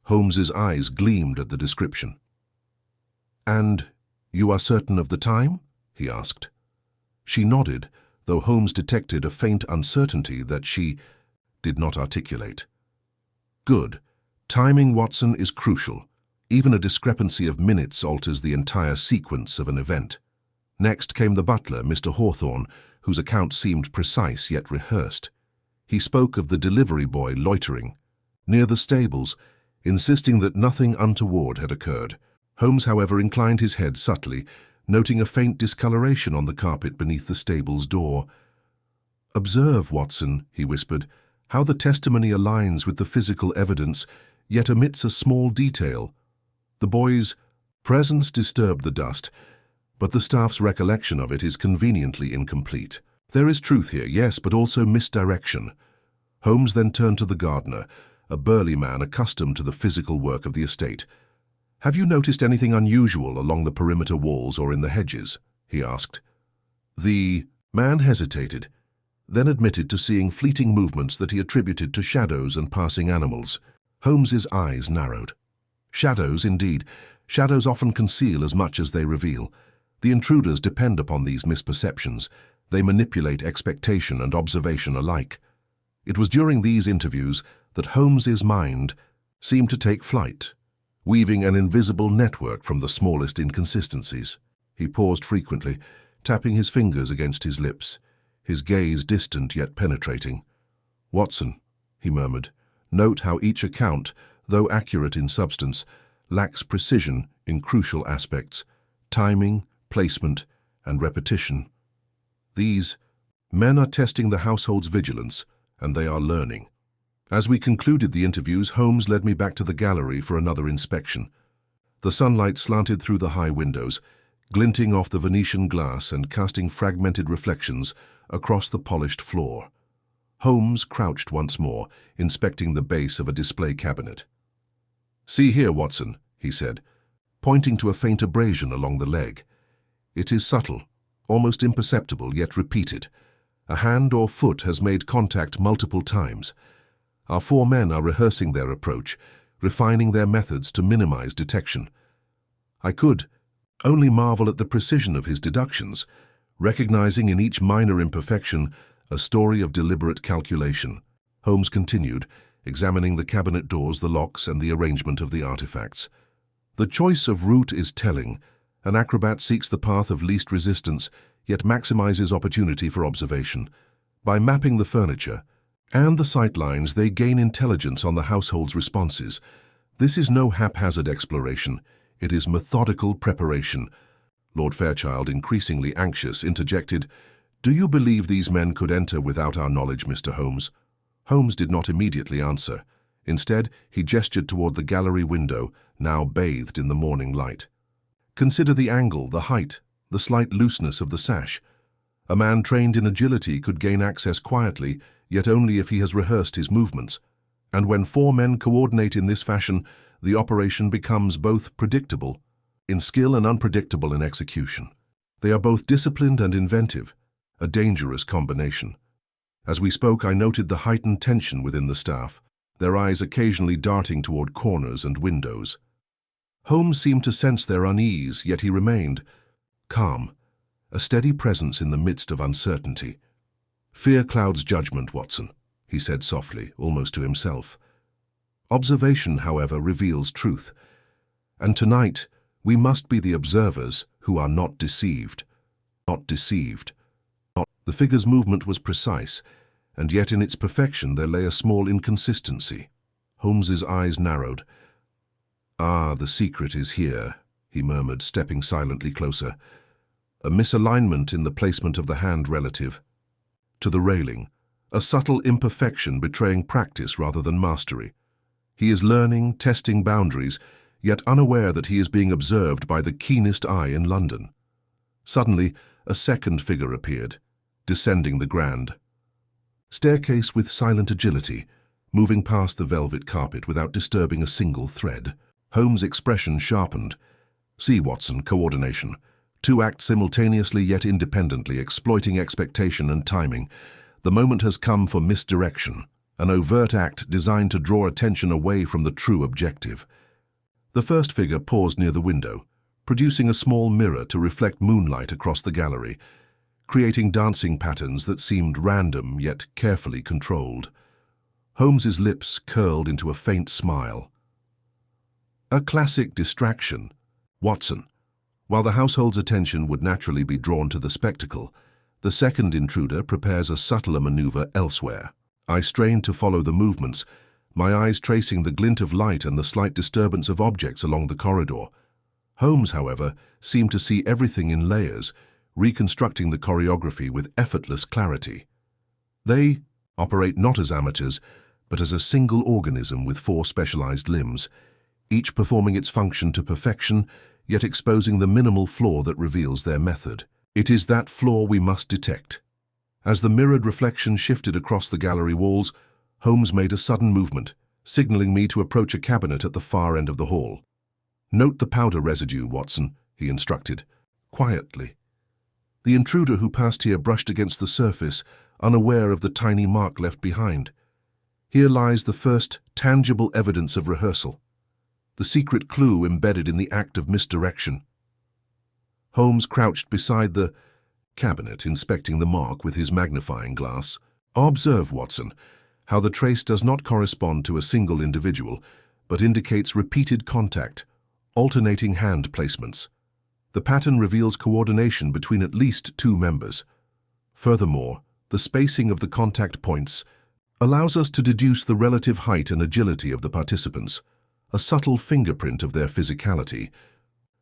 Holmes's eyes gleamed at the description. "And you are certain of the time?" he asked. She nodded, though Holmes detected a faint uncertainty that she did not articulate. "Good. Timing, Watson, is crucial. Even a discrepancy of minutes alters the entire sequence of an event." Next came the butler, Mr. Hawthorne, whose account seemed precise yet rehearsed. He spoke of the delivery boy loitering near the stables, insisting that nothing untoward had occurred. Holmes, however, inclined his head subtly, noting a faint discoloration on the carpet beneath the stable's door. "Observe, Watson," he whispered, "how the testimony aligns with the physical evidence, yet omits a small detail. The boy's presence disturbed the dust, but the staff's recollection of it is conveniently incomplete. There is truth here, yes, but also misdirection." Holmes then turned to the gardener, a burly man accustomed to the physical work of the estate. "Have you noticed anything unusual along the perimeter walls or in the hedges?" he asked. The man hesitated, then admitted to seeing fleeting movements that he attributed to shadows and passing animals. Holmes's eyes narrowed. "Shadows, indeed. Shadows often conceal as much as they reveal. The intruders depend upon these misperceptions. They manipulate expectation and observation alike." It was during these interviews that Holmes's mind seemed to take flight, weaving an invisible network from the smallest inconsistencies. He paused frequently, tapping his fingers against his lips, his gaze distant yet penetrating. "Watson," he murmured, "note how each account, though accurate in substance, lacks precision in crucial aspects, timing, placement, and repetition. These men are testing the household's vigilance, and they are learning." As we concluded the interviews, Holmes led me back to the gallery for another inspection. The sunlight slanted through the high windows, glinting off the Venetian glass and casting fragmented reflections across the polished floor. Holmes crouched once more, inspecting the base of a display cabinet. "See here, Watson," he said, pointing to a faint abrasion along the leg. "It is subtle, almost imperceptible, yet repeated. A hand or foot has made contact multiple times. Our 4 men are rehearsing their approach, refining their methods to minimize detection." I could only marvel at the precision of his deductions, recognizing in each minor imperfection a story of deliberate calculation. Holmes continued, examining the cabinet doors, the locks, and the arrangement of the artifacts. "The choice of route is telling. An acrobat seeks the path of least resistance, yet maximizes opportunity for observation. By mapping the furniture and the sight lines, they gain intelligence on the household's responses. This is no haphazard exploration. It is methodical preparation." Lord Fairchild, increasingly anxious, interjected, "Do you believe these men could enter without our knowledge, Mr. Holmes?" Holmes did not immediately answer. Instead, he gestured toward the gallery window, now bathed in the morning light. "Consider the angle, the height, the slight looseness of the sash. A man trained in agility could gain access quietly, yet only if he has rehearsed his movements. And when 4 men coordinate in this fashion, the operation becomes both predictable in skill and unpredictable in execution. They are both disciplined and inventive, a dangerous combination." As we spoke, I noted the heightened tension within the staff, their eyes occasionally darting toward corners and windows. Holmes seemed to sense their unease, yet he remained calm, a steady presence in the midst of uncertainty. "Fear clouds judgment, Watson," he said softly, almost to himself. "Observation, however, reveals truth. And tonight, we must be the observers who are not deceived. Not deceived. The figure's movement was precise, and yet in its perfection there lay a small inconsistency. Holmes's eyes narrowed. "Ah, the secret is here," he murmured, stepping silently closer. "A misalignment in the placement of the hand relative to the railing, a subtle imperfection betraying practice rather than mastery. He is learning, testing boundaries, yet unaware that he is being observed by the keenest eye in London." Suddenly, a second figure appeared, descending the grand staircase with silent agility, moving past the velvet carpet without disturbing a single thread. Holmes' expression sharpened. "See, Watson, coordination. 2 act simultaneously yet independently, exploiting expectation and timing. The moment has come for misdirection, an overt act designed to draw attention away from the true objective." The first figure paused near the window, producing a small mirror to reflect moonlight across the gallery, creating dancing patterns that seemed random yet carefully controlled. Holmes's lips curled into a faint smile. "A classic distraction, Watson." While the household's attention would naturally be drawn to the spectacle, the second intruder prepares a subtler maneuver elsewhere. I strained to follow the movements, my eyes tracing the glint of light and the slight disturbance of objects along the corridor. Holmes, however, seemed to see everything in layers, reconstructing the choreography with effortless clarity. They operate not as amateurs, but as a single organism with 4 specialized limbs, each performing its function to perfection, yet exposing the minimal flaw that reveals their method. It is that flaw we must detect. As the mirrored reflection shifted across the gallery walls, Holmes made a sudden movement, signaling me to approach a cabinet at the far end of the hall. "Note the powder residue, Watson," he instructed, quietly. The intruder who passed here brushed against the surface, unaware of the tiny mark left behind. Here lies the first tangible evidence of rehearsal, the secret clue embedded in the act of misdirection. Holmes crouched beside the cabinet, inspecting the mark with his magnifying glass. "Observe, Watson, how the trace does not correspond to a single individual, but indicates repeated contact, alternating hand placements. The pattern reveals coordination between at least 2 members. Furthermore, the spacing of the contact points allows us to deduce the relative height and agility of the participants, a subtle fingerprint of their physicality."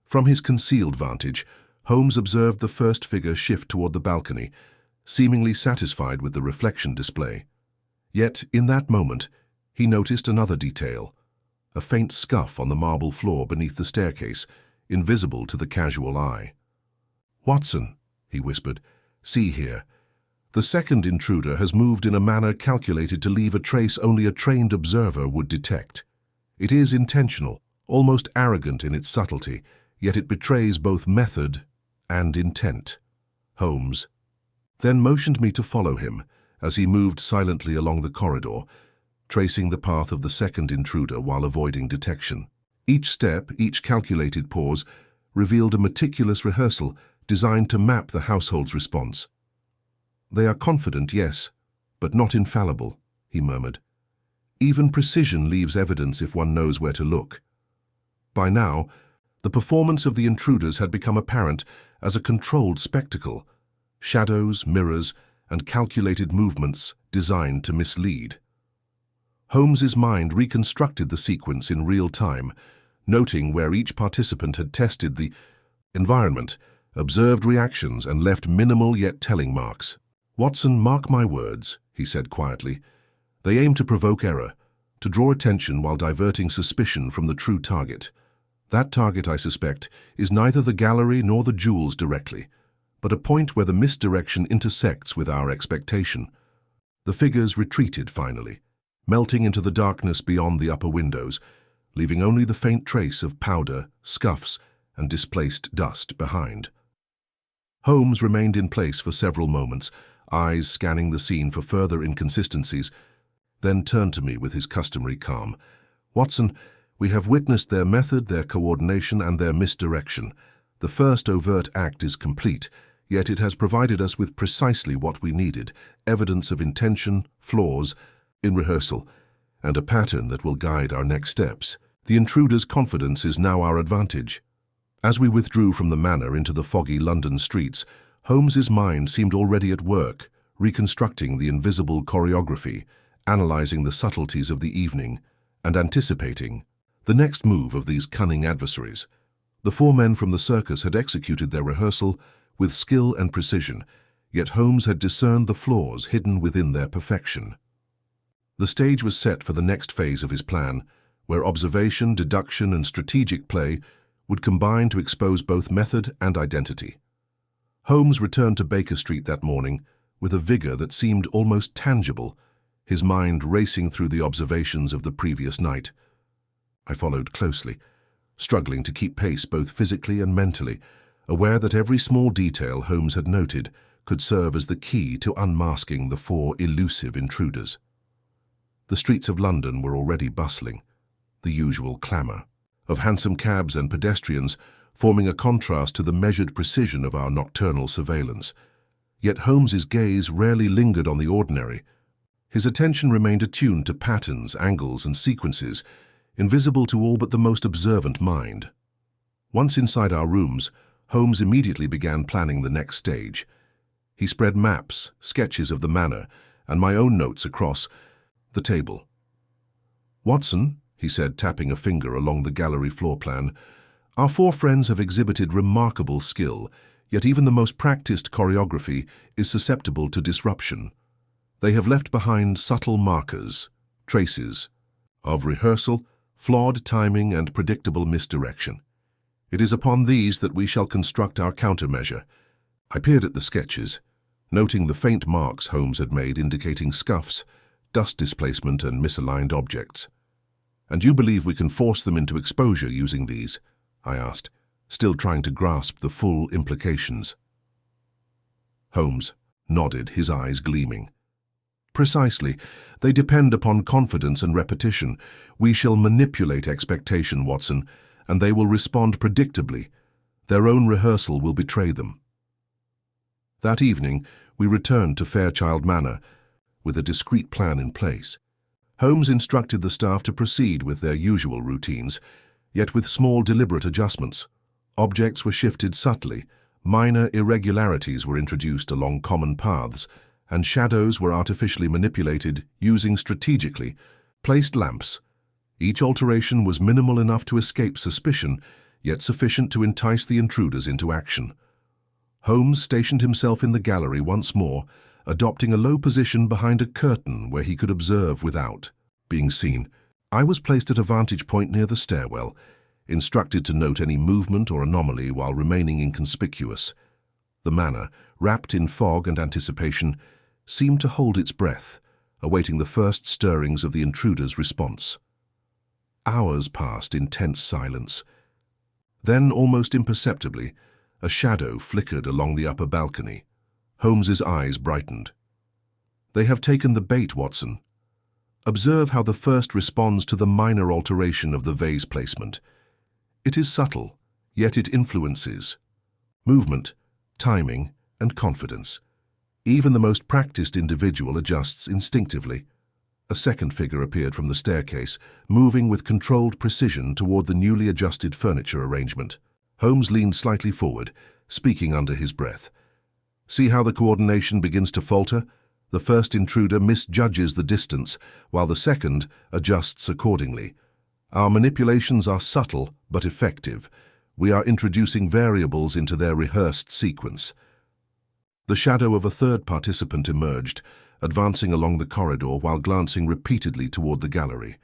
From his concealed vantage, Holmes observed the first figure shift toward the balcony, seemingly satisfied with the reflection display. Yet, in that moment, he noticed another detail. a faint scuff on the marble floor beneath the staircase, invisible to the casual eye. "Watson," he whispered, "see here. The second intruder has moved in a manner calculated to leave a trace only a trained observer would detect. It is intentional, almost arrogant in its subtlety, yet it betrays both method and intent." Holmes then motioned me to follow him as he moved silently along the corridor, tracing the path of the second intruder while avoiding detection. Each step, each calculated pause, revealed a meticulous rehearsal designed to map the household's response. "They are confident, yes, but not infallible," he murmured. "Even precision leaves evidence if one knows where to look." By now, the performance of the intruders had become apparent as a controlled spectacle: shadows, mirrors, and calculated movements designed to mislead. Holmes's mind reconstructed the sequence in real time, noting where each participant had tested the environment, observed reactions, and left minimal yet telling marks. "Watson, mark my words," he said quietly. "They aim to provoke error, to draw attention while diverting suspicion from the true target. That target, I suspect, is neither the gallery nor the jewels directly, but a point where the misdirection intersects with our expectation." The figures retreated finally, melting into the darkness beyond the upper windows, leaving only the faint trace of powder, scuffs, and displaced dust behind. Holmes remained in place for several moments, eyes scanning the scene for further inconsistencies, then turned to me with his customary calm. "Watson, we have witnessed their method, their coordination, and their misdirection. The first overt act is complete, yet it has provided us with precisely what we needed: evidence of intention, flaws in rehearsal, and a pattern that will guide our next steps. The intruder's confidence is now our advantage." As we withdrew from the manor into the foggy London streets, Holmes's mind seemed already at work, reconstructing the invisible choreography, analyzing the subtleties of the evening, and anticipating the next move of these cunning adversaries. The four men from the circus had executed their rehearsal with skill and precision, yet Holmes had discerned the flaws hidden within their perfection. The stage was set for the next phase of his plan, where observation, deduction, and strategic play would combine to expose both method and identity. Holmes returned to Baker Street that morning with a vigor that seemed almost tangible, his mind racing through the observations of the previous night. I followed closely, struggling to keep pace both physically and mentally, aware that every small detail Holmes had noted could serve as the key to unmasking the four elusive intruders. The streets of London were already bustling, the usual clamour of hansom cabs and pedestrians forming a contrast to the measured precision of our nocturnal surveillance. Yet Holmes's gaze rarely lingered on the ordinary. His attention remained attuned to patterns, angles, and sequences, invisible to all but the most observant mind. Once inside our rooms, Holmes immediately began planning the next stage. He spread maps, sketches of the manor, and my own notes across the table. "Watson," he said, tapping a finger along the gallery floor plan, "our four friends have exhibited remarkable skill, yet even the most practiced choreography is susceptible to disruption. They have left behind subtle markers, traces of rehearsal, flawed timing, and predictable misdirection. It is upon these that we shall construct our countermeasure." I peered at the sketches, noting the faint marks Holmes had made indicating scuffs, dust displacement, and misaligned objects. "And you believe we can force them into exposure using these?" I asked, still trying to grasp the full implications. Holmes nodded, his eyes gleaming. "Precisely. They depend upon confidence and repetition. We shall manipulate expectation, Watson, and they will respond predictably. Their own rehearsal will betray them." That evening, we returned to Fairchild Manor with a discreet plan in place. Holmes instructed the staff to proceed with their usual routines, yet with small deliberate adjustments. Objects were shifted subtly, minor irregularities were introduced along common paths, and shadows were artificially manipulated using strategically placed lamps. Each alteration was minimal enough to escape suspicion, yet sufficient to entice the intruders into action. Holmes stationed himself in the gallery once more, adopting a low position behind a curtain where he could observe without being seen. I was placed at a vantage point near the stairwell, instructed to note any movement or anomaly while remaining inconspicuous. The manor, wrapped in fog and anticipation, seemed to hold its breath, awaiting the first stirrings of the intruder's response. Hours passed in tense silence. Then, almost imperceptibly, a shadow flickered along the upper balcony. Holmes's eyes brightened. "They have taken the bait, Watson. Observe how the first responds to the minor alteration of the vase placement. It is subtle, yet it influences movement, timing, and confidence. Even the most practiced individual adjusts instinctively." A second figure appeared from the staircase, moving with controlled precision toward the newly adjusted furniture arrangement. Holmes leaned slightly forward, speaking under his breath. "See how the coordination begins to falter? The first intruder misjudges the distance, while the second adjusts accordingly. Our manipulations are subtle but effective. We are introducing variables into their rehearsed sequence." The shadow of a third participant emerged, advancing along the corridor while glancing repeatedly toward the gallery.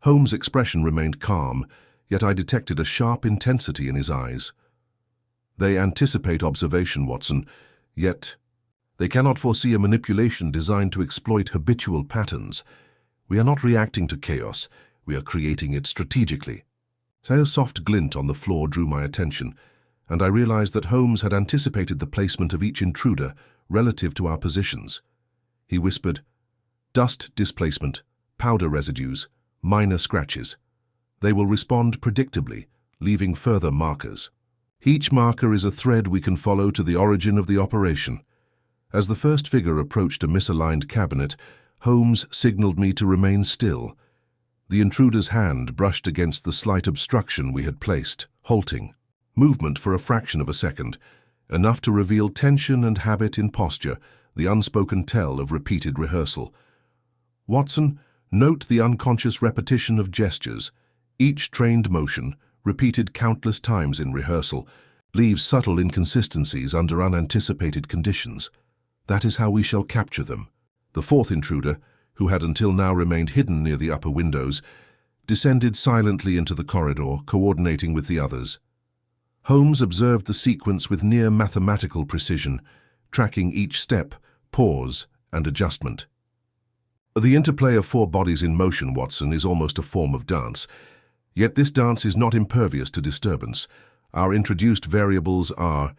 Holmes' expression remained calm, yet I detected a sharp intensity in his eyes. "They anticipate observation, Watson, yet they cannot foresee a manipulation designed to exploit habitual patterns. We are not reacting to chaos, we are creating it strategically." A soft glint on the floor drew my attention, and I realized that Holmes had anticipated the placement of each intruder relative to our positions. He whispered, "Dust displacement, powder residues, minor scratches. They will respond predictably, leaving further markers. Each marker is a thread we can follow to the origin of the operation." As the first figure approached a misaligned cabinet, Holmes signaled me to remain still. The intruder's hand brushed against the slight obstruction we had placed, halting. Movement for a fraction of a second, enough to reveal tension and habit in posture, the unspoken tell of repeated rehearsal. "Watson, note the unconscious repetition of gestures. Each trained motion, repeated countless times in rehearsal, leaves subtle inconsistencies under unanticipated conditions. That is how we shall capture them." The fourth intruder, who had until now remained hidden near the upper windows, descended silently into the corridor, coordinating with the others. Holmes observed the sequence with near mathematical precision, tracking each step, pause, and adjustment. "The interplay of four bodies in motion, Watson, is almost a form of dance. Yet this dance is not impervious to disturbance. Our introduced variables are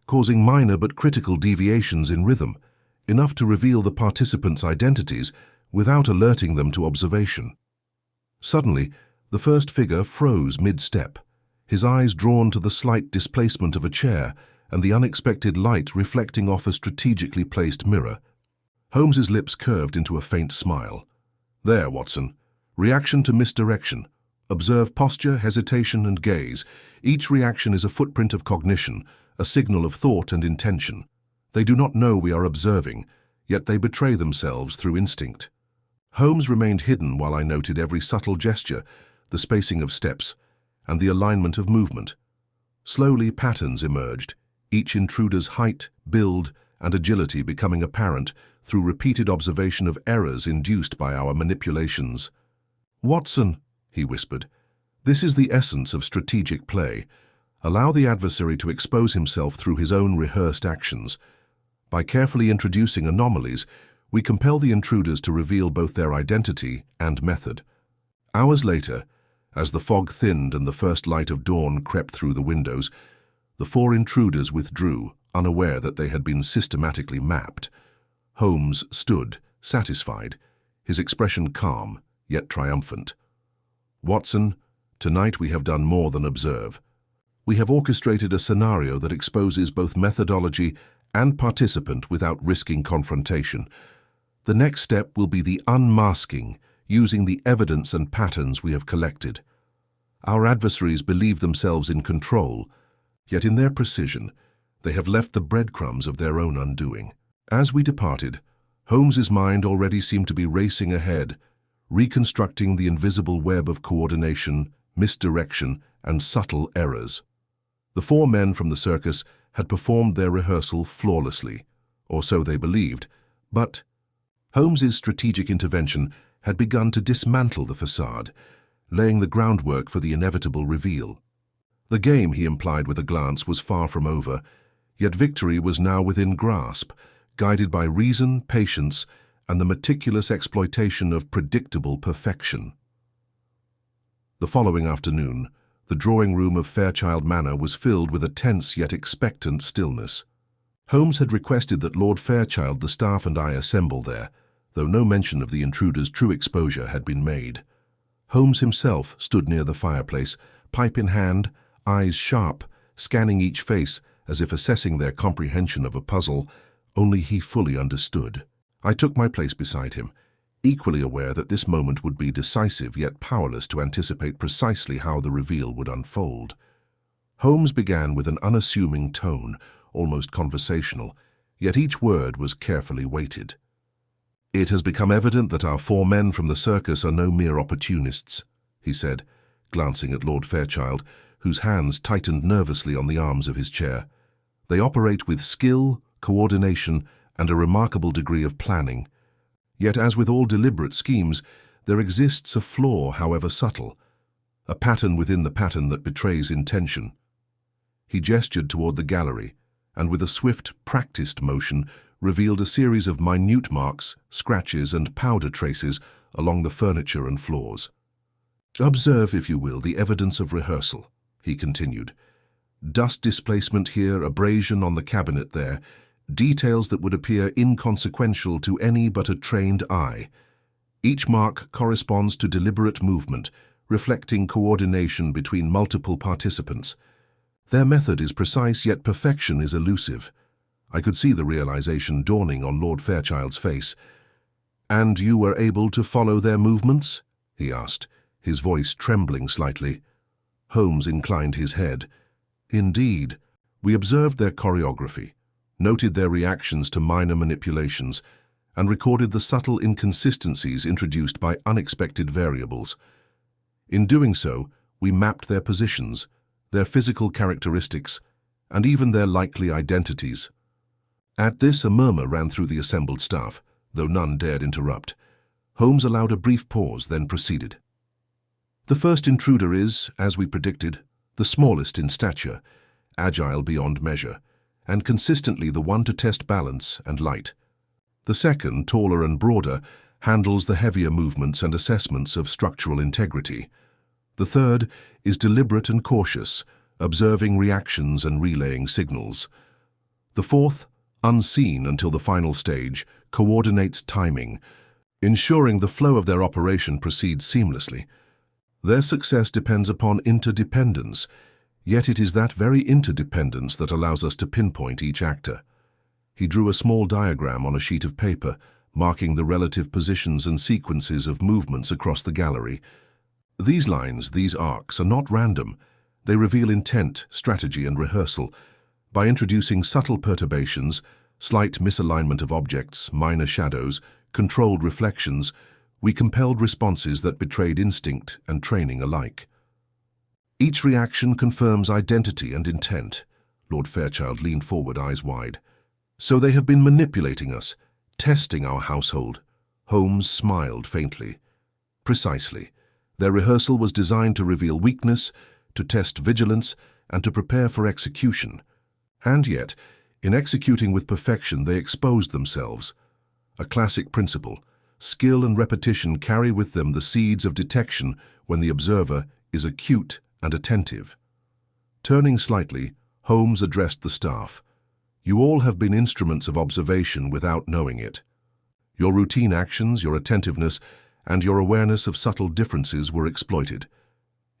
causing minor but critical deviations in rhythm, enough to reveal the participants' identities without alerting them to observation." Suddenly, the first figure froze mid-step, his eyes drawn to the slight displacement of a chair and the unexpected light reflecting off a strategically placed mirror. Holmes's lips curved into a faint smile. "There, Watson. Reaction to misdirection. Observe posture, hesitation, and gaze. Each reaction is a footprint of cognition, a signal of thought and intention. They do not know we are observing, yet they betray themselves through instinct." Holmes remained hidden while I noted every subtle gesture, the spacing of steps, and the alignment of movement. Slowly, patterns emerged, each intruder's height, build, and agility becoming apparent through repeated observation of errors induced by our manipulations. "Watson," he whispered, "this is the essence of strategic play. Allow the adversary to expose himself through his own rehearsed actions. By carefully introducing anomalies, we compel the intruders to reveal both their identity and method." Hours later, as the fog thinned and the first light of dawn crept through the windows, the four intruders withdrew, unaware that they had been systematically mapped. Holmes stood, satisfied, his expression calm, yet triumphant. "Watson, tonight we have done more than observe. We have orchestrated a scenario that exposes both methodology and participant without risking confrontation. The next step will be the unmasking, using the evidence and patterns we have collected. Our adversaries believe themselves in control, yet in their precision, they have left the breadcrumbs of their own undoing." As we departed, Holmes's mind already seemed to be racing ahead, reconstructing the invisible web of coordination, misdirection, and subtle errors. The four men from the circus had performed their rehearsal flawlessly, or so they believed, but Holmes's strategic intervention had begun to dismantle the facade, laying the groundwork for the inevitable reveal. The game, he implied with a glance, was far from over, yet victory was now within grasp, guided by reason, patience, and the meticulous exploitation of predictable perfection. The following afternoon, the drawing room of Fairchild Manor was filled with a tense yet expectant stillness. Holmes had requested that Lord Fairchild, the staff, and I assemble there, though no mention of the intruder's true exposure had been made. Holmes himself stood near the fireplace, pipe in hand, eyes sharp, scanning each face as if assessing their comprehension of a puzzle only he fully understood. I took my place beside him, equally aware that this moment would be decisive, yet powerless to anticipate precisely how the reveal would unfold. Holmes began with an unassuming tone, almost conversational, yet each word was carefully weighted. "It has become evident that our 4 men from the circus are no mere opportunists," he said, glancing at Lord Fairchild, whose hands tightened nervously on the arms of his chair. "They operate with skill, coordination, and a remarkable degree of planning. Yet, as with all deliberate schemes, there exists a flaw, however subtle, a pattern within the pattern that betrays intention." He gestured toward the gallery, and with a swift, practiced motion, revealed a series of minute marks, scratches, and powder traces along the furniture and floors. "Observe, if you will, the evidence of rehearsal," he continued. "Dust displacement here, abrasion on the cabinet there, details that would appear inconsequential to any but a trained eye. Each mark corresponds to deliberate movement, reflecting coordination between multiple participants. Their method is precise, yet perfection is elusive." I could see the realization dawning on Lord Fairchild's face. "And you were able to follow their movements?" he asked, his voice trembling slightly. Holmes inclined his head. "Indeed. We observed their choreography, noted their reactions to minor manipulations, and recorded the subtle inconsistencies introduced by unexpected variables. In doing so, we mapped their positions, their physical characteristics, and even their likely identities." At this, a murmur ran through the assembled staff, though none dared interrupt. Holmes allowed a brief pause, then proceeded. "The first intruder is, as we predicted, the smallest in stature, agile beyond measure, and consistently the one to test balance and light. The second, taller and broader, handles the heavier movements and assessments of structural integrity. The third is deliberate and cautious, observing reactions and relaying signals. The fourth, unseen until the final stage, coordinates timing, ensuring the flow of their operation proceeds seamlessly. Their success depends upon interdependence, yet it is that very interdependence that allows us to pinpoint each actor." He drew a small diagram on a sheet of paper, marking the relative positions and sequences of movements across the gallery. "These lines, these arcs, are not random. They reveal intent, strategy, and rehearsal. By introducing subtle perturbations, slight misalignment of objects, minor shadows, controlled reflections, we compelled responses that betrayed instinct and training alike. Each reaction confirms identity and intent." Lord Fairchild leaned forward, eyes wide. "So they have been manipulating us, testing our household." Holmes smiled faintly. "Precisely. Their rehearsal was designed to reveal weakness, to test vigilance, and to prepare for execution. And yet, in executing with perfection, they exposed themselves. A classic principle. Skill and repetition carry with them the seeds of detection when the observer is acute and attentive." Turning slightly, Holmes addressed the staff. "You all have been instruments of observation without knowing it. Your routine actions, your attentiveness, and your awareness of subtle differences were exploited.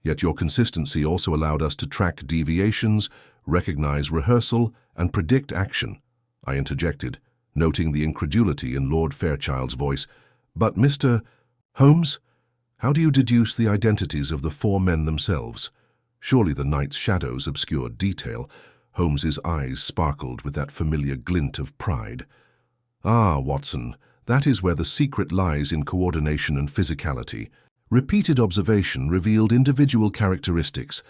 Yet your consistency also allowed us to track deviations, recognize rehearsal, and predict action." I interjected, noting the incredulity in Lord Fairchild's voice. "But Mr. Holmes, how do you deduce the identities of the 4 men themselves? Surely the night's shadows obscured detail." Holmes's eyes sparkled with that familiar glint of pride. "Ah, Watson, that is where the secret lies in coordination and physicality. Repeated observation revealed individual characteristics,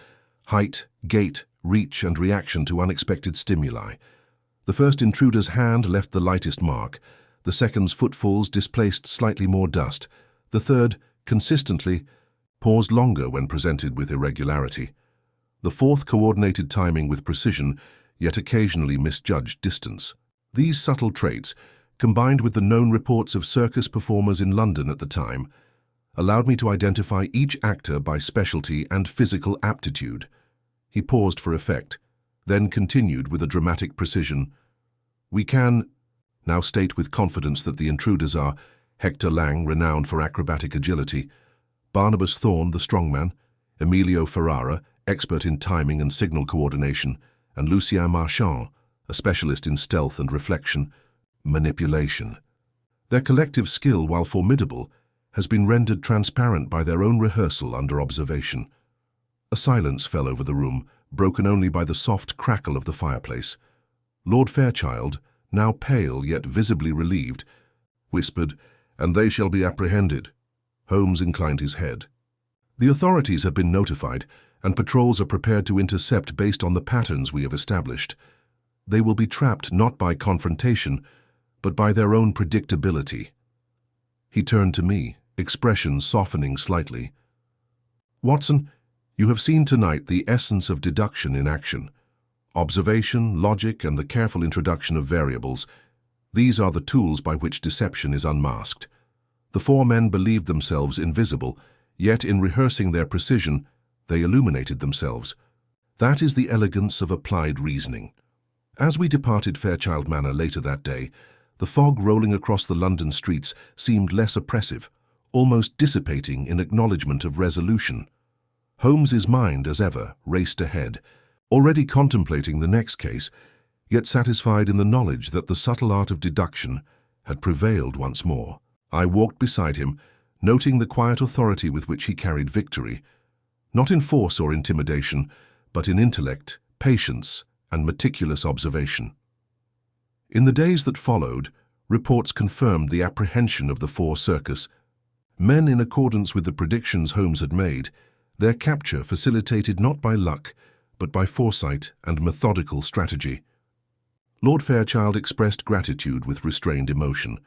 height, gait, reach, and reaction to unexpected stimuli. The first intruder's hand left the lightest mark, the second's footfalls displaced slightly more dust, The third, consistently, paused longer when presented with irregularity. The fourth coordinated timing with precision, yet occasionally misjudged distance. These subtle traits, combined with the known reports of circus performers in London at the time, allowed me to identify each actor by specialty and physical aptitude. He paused for effect, then continued with a dramatic precision. We can now state with confidence that the intruders are Hector Lang, renowned for acrobatic agility, Barnabas Thorne, the strongman, Emilio Ferrara, expert in timing and signal coordination, and Lucien Marchand, a specialist in stealth and reflection, manipulation. Their collective skill, while formidable, has been rendered transparent by their own rehearsal under observation. A silence fell over the room, broken only by the soft crackle of the fireplace. Lord Fairchild, now pale yet visibly relieved, whispered, "And they shall be apprehended." Holmes inclined his head. "The authorities have been notified, and patrols are prepared to intercept based on the patterns we have established. They will be trapped not by confrontation, but by their own predictability." He turned to me, expression softening slightly. "Watson, you have seen tonight the essence of deduction in action. Observation, logic, and the careful introduction of variables. These are the tools by which deception is unmasked. The four men believed themselves invisible, yet in rehearsing their precision, they illuminated themselves. That is the elegance of applied reasoning." As we departed Fairchild Manor later that day, the fog rolling across the London streets seemed less oppressive, almost dissipating in acknowledgement of resolution. Holmes's mind, as ever, raced ahead, already contemplating the next case, yet satisfied in the knowledge that the subtle art of deduction had prevailed once more. I walked beside him, noting the quiet authority with which he carried victory, not in force or intimidation, but in intellect, patience, and meticulous observation. In the days that followed, reports confirmed the apprehension of the four circus men in accordance with the predictions Holmes had made. Their capture facilitated not by luck, but by foresight and methodical strategy. Lord Fairchild expressed gratitude with restrained emotion,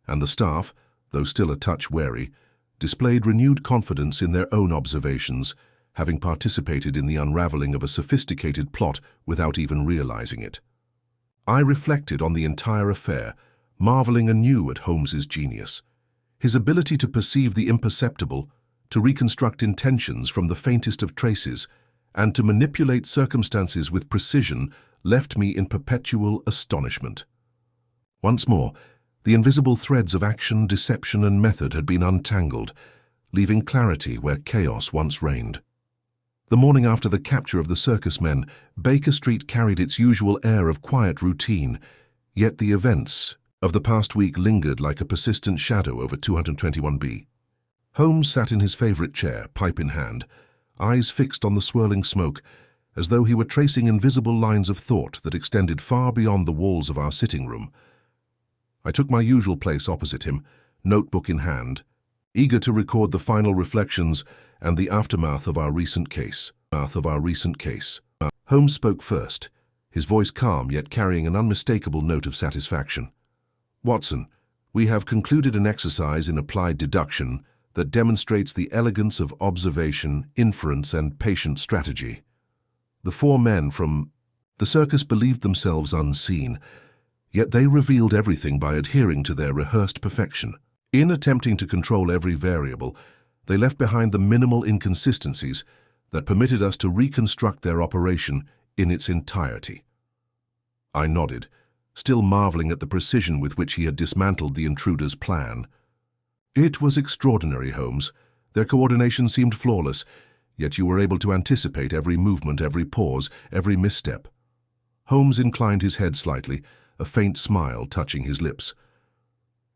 and the staff, though still a touch wary, displayed renewed confidence in their own observations, having participated in the unraveling of a sophisticated plot without even realizing it. I reflected on the entire affair, marveling anew at Holmes's genius. His ability to perceive the imperceptible, to reconstruct intentions from the faintest of traces, and to manipulate circumstances with precision left me in perpetual astonishment. Once more, the invisible threads of action, deception, and method had been untangled, leaving clarity where chaos once reigned. The morning after the capture of the circus men, Baker Street carried its usual air of quiet routine, yet the events of the past week lingered like a persistent shadow over 221B. Holmes sat in his favorite chair, pipe in hand, eyes fixed on the swirling smoke, as though he were tracing invisible lines of thought that extended far beyond the walls of our sitting room. I took my usual place opposite him, notebook in hand, eager to record the final reflections and the aftermath of our recent case. Holmes spoke first, his voice calm yet carrying an unmistakable note of satisfaction. "Watson, we have concluded an exercise in applied deduction that demonstrates the elegance of observation, inference, and patient strategy. The four men from the circus believed themselves unseen, yet they revealed everything by adhering to their rehearsed perfection. In attempting to control every variable, they left behind the minimal inconsistencies that permitted us to reconstruct their operation in its entirety." I nodded, still marveling at the precision with which he had dismantled the intruder's plan. "It was extraordinary, Holmes. Their coordination seemed flawless, yet you were able to anticipate every movement, every pause, every misstep." Holmes inclined his head slightly, a faint smile touching his lips.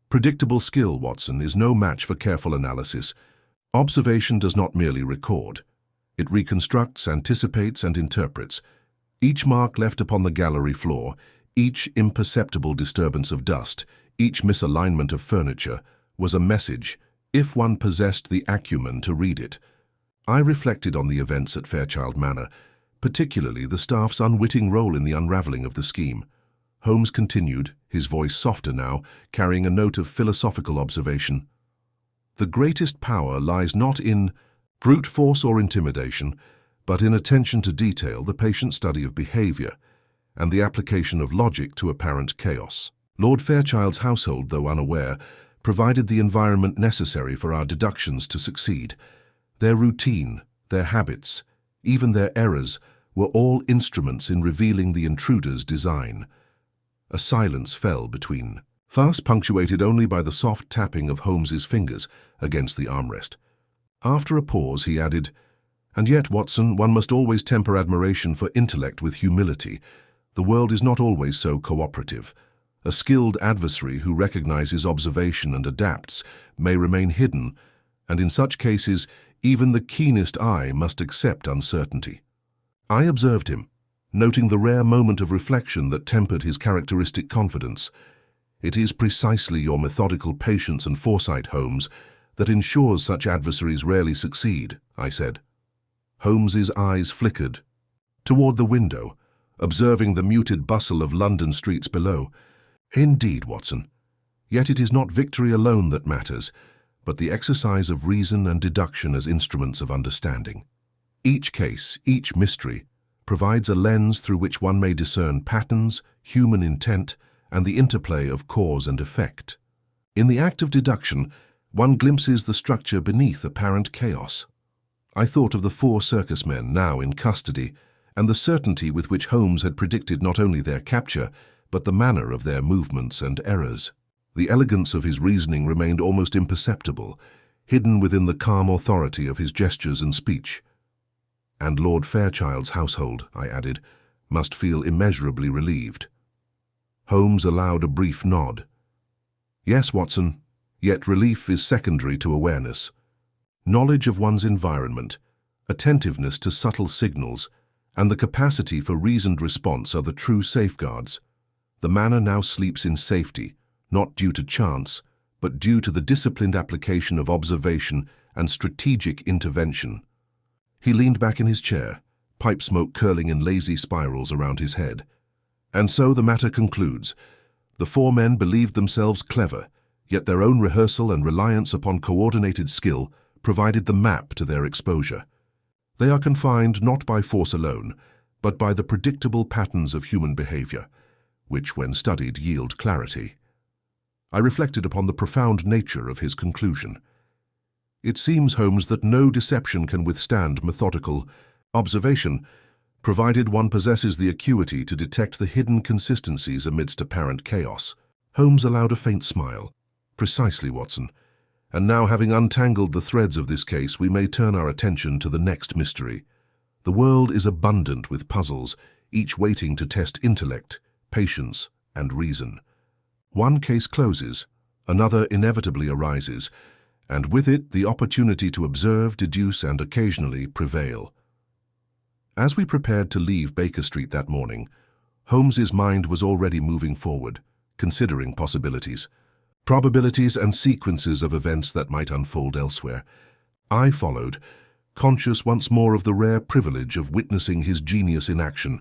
"Predictable skill, Watson, is no match for careful analysis. Observation does not merely record. It reconstructs, anticipates, and interprets. Each mark left upon the gallery floor, each imperceptible disturbance of dust, each misalignment of furniture, was a message, if one possessed the acumen to read it." I reflected on the events at Fairchild Manor, particularly the staff's unwitting role in the unraveling of the scheme. Holmes continued, his voice softer now, carrying a note of philosophical observation. The greatest power lies not in brute force or intimidation, but in attention to detail, the patient study of behavior, and the application of logic to apparent chaos. Lord Fairchild's household, though unaware, provided the environment necessary for our deductions to succeed. Their routine, their habits, even their errors, were all instruments in revealing the intruder's design. A silence fell between, fast punctuated only by the soft tapping of Holmes's fingers against the armrest. After a pause, he added, "And yet, Watson, one must always temper admiration for intellect with humility. The world is not always so cooperative. A skilled adversary who recognizes observation and adapts may remain hidden, and in such cases, even the keenest eye must accept uncertainty." I observed him, noting the rare moment of reflection that tempered his characteristic confidence. "It is precisely your methodical patience and foresight, Holmes, that ensures such adversaries rarely succeed," I said. Holmes's eyes flickered toward the window, observing the muted bustle of London streets below. "Indeed, Watson. Yet it is not victory alone that matters, but the exercise of reason and deduction as instruments of understanding. Each case, each mystery, provides a lens through which one may discern patterns, human intent, and the interplay of cause and effect. In the act of deduction, one glimpses the structure beneath apparent chaos." I thought of the 4 circus men now in custody, and the certainty with which Holmes had predicted not only their capture, but the manner of their movements and errors. The elegance of his reasoning remained almost imperceptible, hidden within the calm authority of his gestures and speech. "And Lord Fairchild's household," I added, "must feel immeasurably relieved." Holmes allowed a brief nod. "Yes, Watson, yet relief is secondary to awareness. Knowledge of one's environment, attentiveness to subtle signals, and the capacity for reasoned response are the true safeguards. The manor now sleeps in safety, not due to chance, but due to the disciplined application of observation and strategic intervention." He leaned back in his chair, pipe smoke curling in lazy spirals around his head. "And so the matter concludes. The 4 men believed themselves clever, yet their own rehearsal and reliance upon coordinated skill provided the map to their exposure. They are confined not by force alone, but by the predictable patterns of human behavior, which, when studied, yield clarity." I reflected upon the profound nature of his conclusion. "It seems, Holmes, that no deception can withstand methodical observation, provided one possesses the acuity to detect the hidden consistencies amidst apparent chaos." Holmes allowed a faint smile. "Precisely, Watson. And now, having untangled the threads of this case, we may turn our attention to the next mystery. The world is abundant with puzzles, each waiting to test intellect, patience, and reason. One case closes, another inevitably arises, and with it the opportunity to observe, deduce, and occasionally prevail." As we prepared to leave Baker Street that morning, Holmes's mind was already moving forward, considering possibilities, probabilities, and sequences of events that might unfold elsewhere. I followed, conscious once more of the rare privilege of witnessing his genius in action,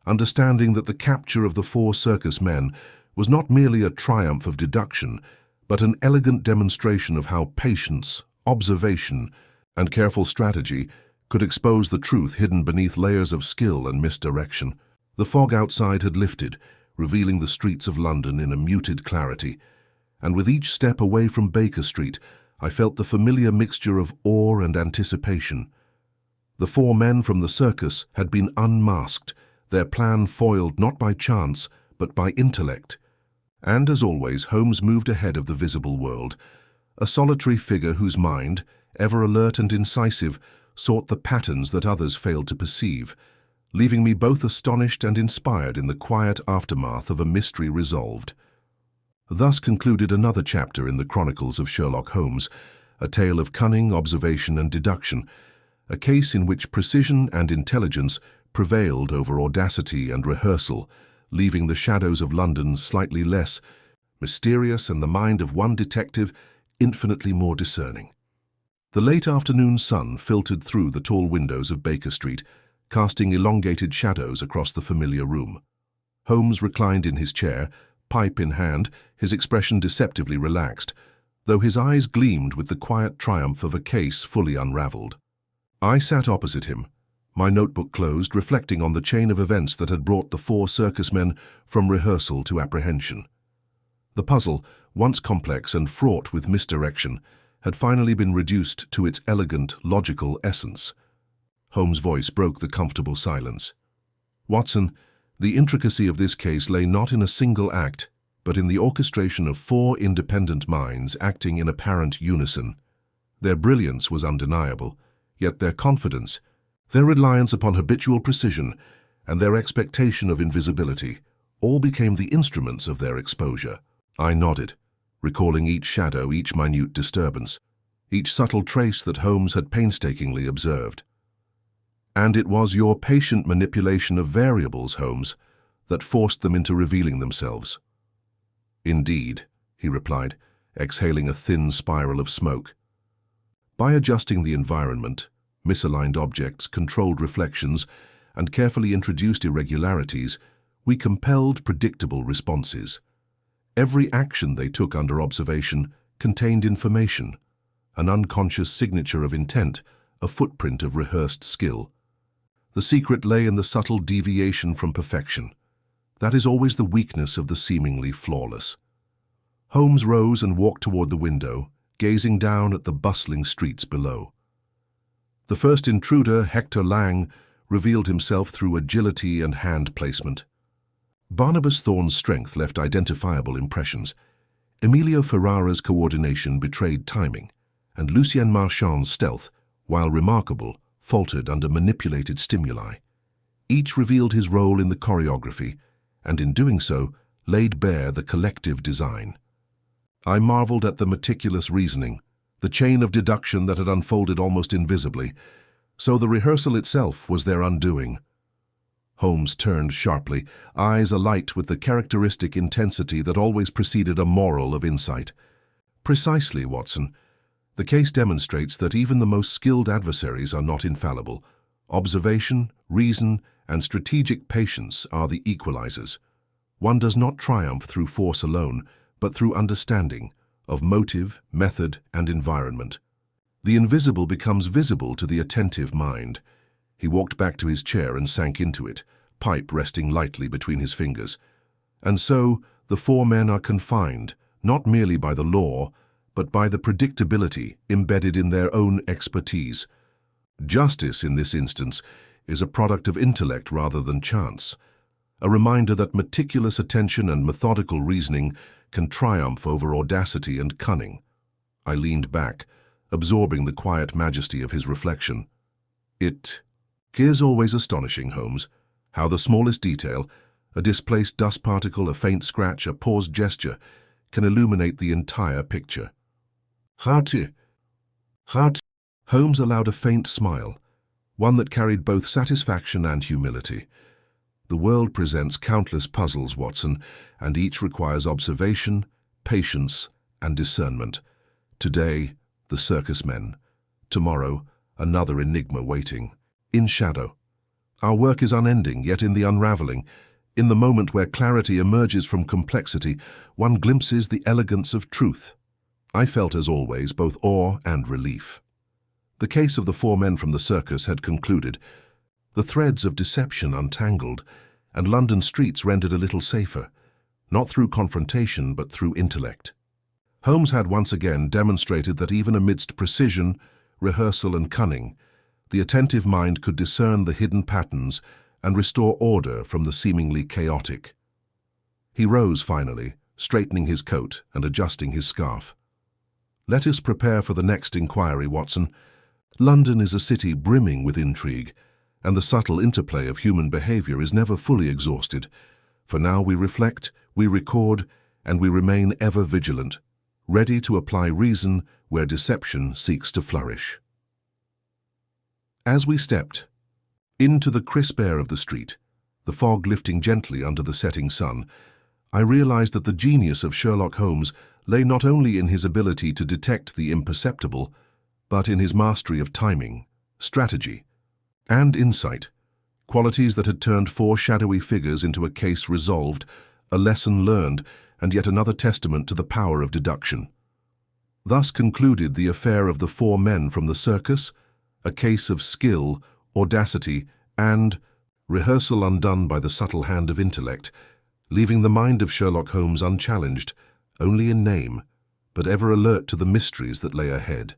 understanding that the capture of the 4 circus men was not merely a triumph of deduction, but an elegant demonstration of how patience, observation, and careful strategy could expose the truth hidden beneath layers of skill and misdirection. The fog outside had lifted, revealing the streets of London in a muted clarity, and with each step away from Baker Street, I felt the familiar mixture of awe and anticipation. The 4 men from the circus had been unmasked, their plan foiled not by chance, but by intellect. And, as always, Holmes moved ahead of the visible world, a solitary figure whose mind, ever alert and incisive, sought the patterns that others failed to perceive, leaving me both astonished and inspired in the quiet aftermath of a mystery resolved. Thus concluded another chapter in the chronicles of Sherlock Holmes, a tale of cunning, observation, and deduction, a case in which precision and intelligence prevailed over audacity and rehearsal, leaving the shadows of London slightly less mysterious and the mind of one detective infinitely more discerning. The late afternoon sun filtered through the tall windows of Baker Street, casting elongated shadows across the familiar room. Holmes reclined in his chair, pipe in hand, his expression deceptively relaxed. though his eyes gleamed with the quiet triumph of a case fully unraveled. I sat opposite him, my notebook closed, reflecting on the chain of events that had brought the four circus men from rehearsal to apprehension. The puzzle, once complex and fraught with misdirection, had finally been reduced to its elegant, logical essence. Holmes' voice broke the comfortable silence. "Watson, the intricacy of this case lay not in a single act, but in the orchestration of four independent minds acting in apparent unison. Their brilliance was undeniable, yet their confidence, their reliance upon habitual precision, and their expectation of invisibility all became the instruments of their exposure." I nodded, recalling each shadow, each minute disturbance, each subtle trace that Holmes had painstakingly observed. "And it was your patient manipulation of variables, Holmes, that forced them into revealing themselves." "Indeed," he replied, exhaling a thin spiral of smoke. "By adjusting the environment, misaligned objects, controlled reflections, and carefully introduced irregularities, we compelled predictable responses. Every action they took under observation contained information, an unconscious signature of intent, a footprint of rehearsed skill. The secret lay in the subtle deviation from perfection. That is always the weakness of the seemingly flawless." Holmes rose and walked toward the window, gazing down at the bustling streets below. The first intruder, Hector Lang, revealed himself through agility and hand placement. Barnabas Thorne's strength left identifiable impressions. Emilio Ferrara's coordination betrayed timing, and Lucien Marchand's stealth, while remarkable, faltered under manipulated stimuli. Each revealed his role in the choreography, and in doing so, laid bare the collective design. I marveled at the meticulous reasoning, the chain of deduction that had unfolded almost invisibly. So the rehearsal itself was their undoing. Holmes turned sharply, eyes alight with the characteristic intensity that always preceded a moral of insight. "Precisely, Watson. The case demonstrates that even the most skilled adversaries are not infallible. Observation, reason, and strategic patience are the equalizers. One does not triumph through force alone, but through understanding of motive, method, and environment. The invisible becomes visible to the attentive mind." He walked back to his chair and sank into it, pipe resting lightly between his fingers. "And so, the four men are confined, not merely by the law, but by the predictability embedded in their own expertise. Justice, in this instance, is a product of intellect rather than chance, a reminder that meticulous attention and methodical reasoning can triumph over audacity and cunning." I leaned back, absorbing the quiet majesty of his reflection. "It is always astonishing, Holmes, how the smallest detail, a displaced dust particle, a faint scratch, a paused gesture, can illuminate the entire picture." How to? Holmes allowed a faint smile, one that carried both satisfaction and humility. "The world presents countless puzzles, Watson, and each requires observation, patience, and discernment. Today, the circus men. Tomorrow, another enigma waiting, in shadow. Our work is unending, yet in the unraveling, in the moment where clarity emerges from complexity, one glimpses the elegance of truth." I felt, as always, both awe and relief. The case of the four men from the circus had concluded, the threads of deception untangled, and London streets rendered a little safer, not through confrontation but through intellect. Holmes had once again demonstrated that even amidst precision, rehearsal, and cunning, the attentive mind could discern the hidden patterns and restore order from the seemingly chaotic. He rose finally, straightening his coat and adjusting his scarf. "Let us prepare for the next inquiry, Watson. London is a city brimming with intrigue, and the subtle interplay of human behavior is never fully exhausted. For now we reflect, we record, and we remain ever vigilant, ready to apply reason where deception seeks to flourish." As we stepped into the crisp air of the street, the fog lifting gently under the setting sun, I realized that the genius of Sherlock Holmes lay not only in his ability to detect the imperceptible, but in his mastery of timing, strategy, and insight, qualities that had turned four shadowy figures into a case resolved, a lesson learned, and yet another testament to the power of deduction. Thus concluded the affair of the four men from the circus, a case of skill, audacity, and rehearsal undone by the subtle hand of intellect, leaving the mind of Sherlock Holmes unchallenged, only in name, but ever alert to the mysteries that lay ahead.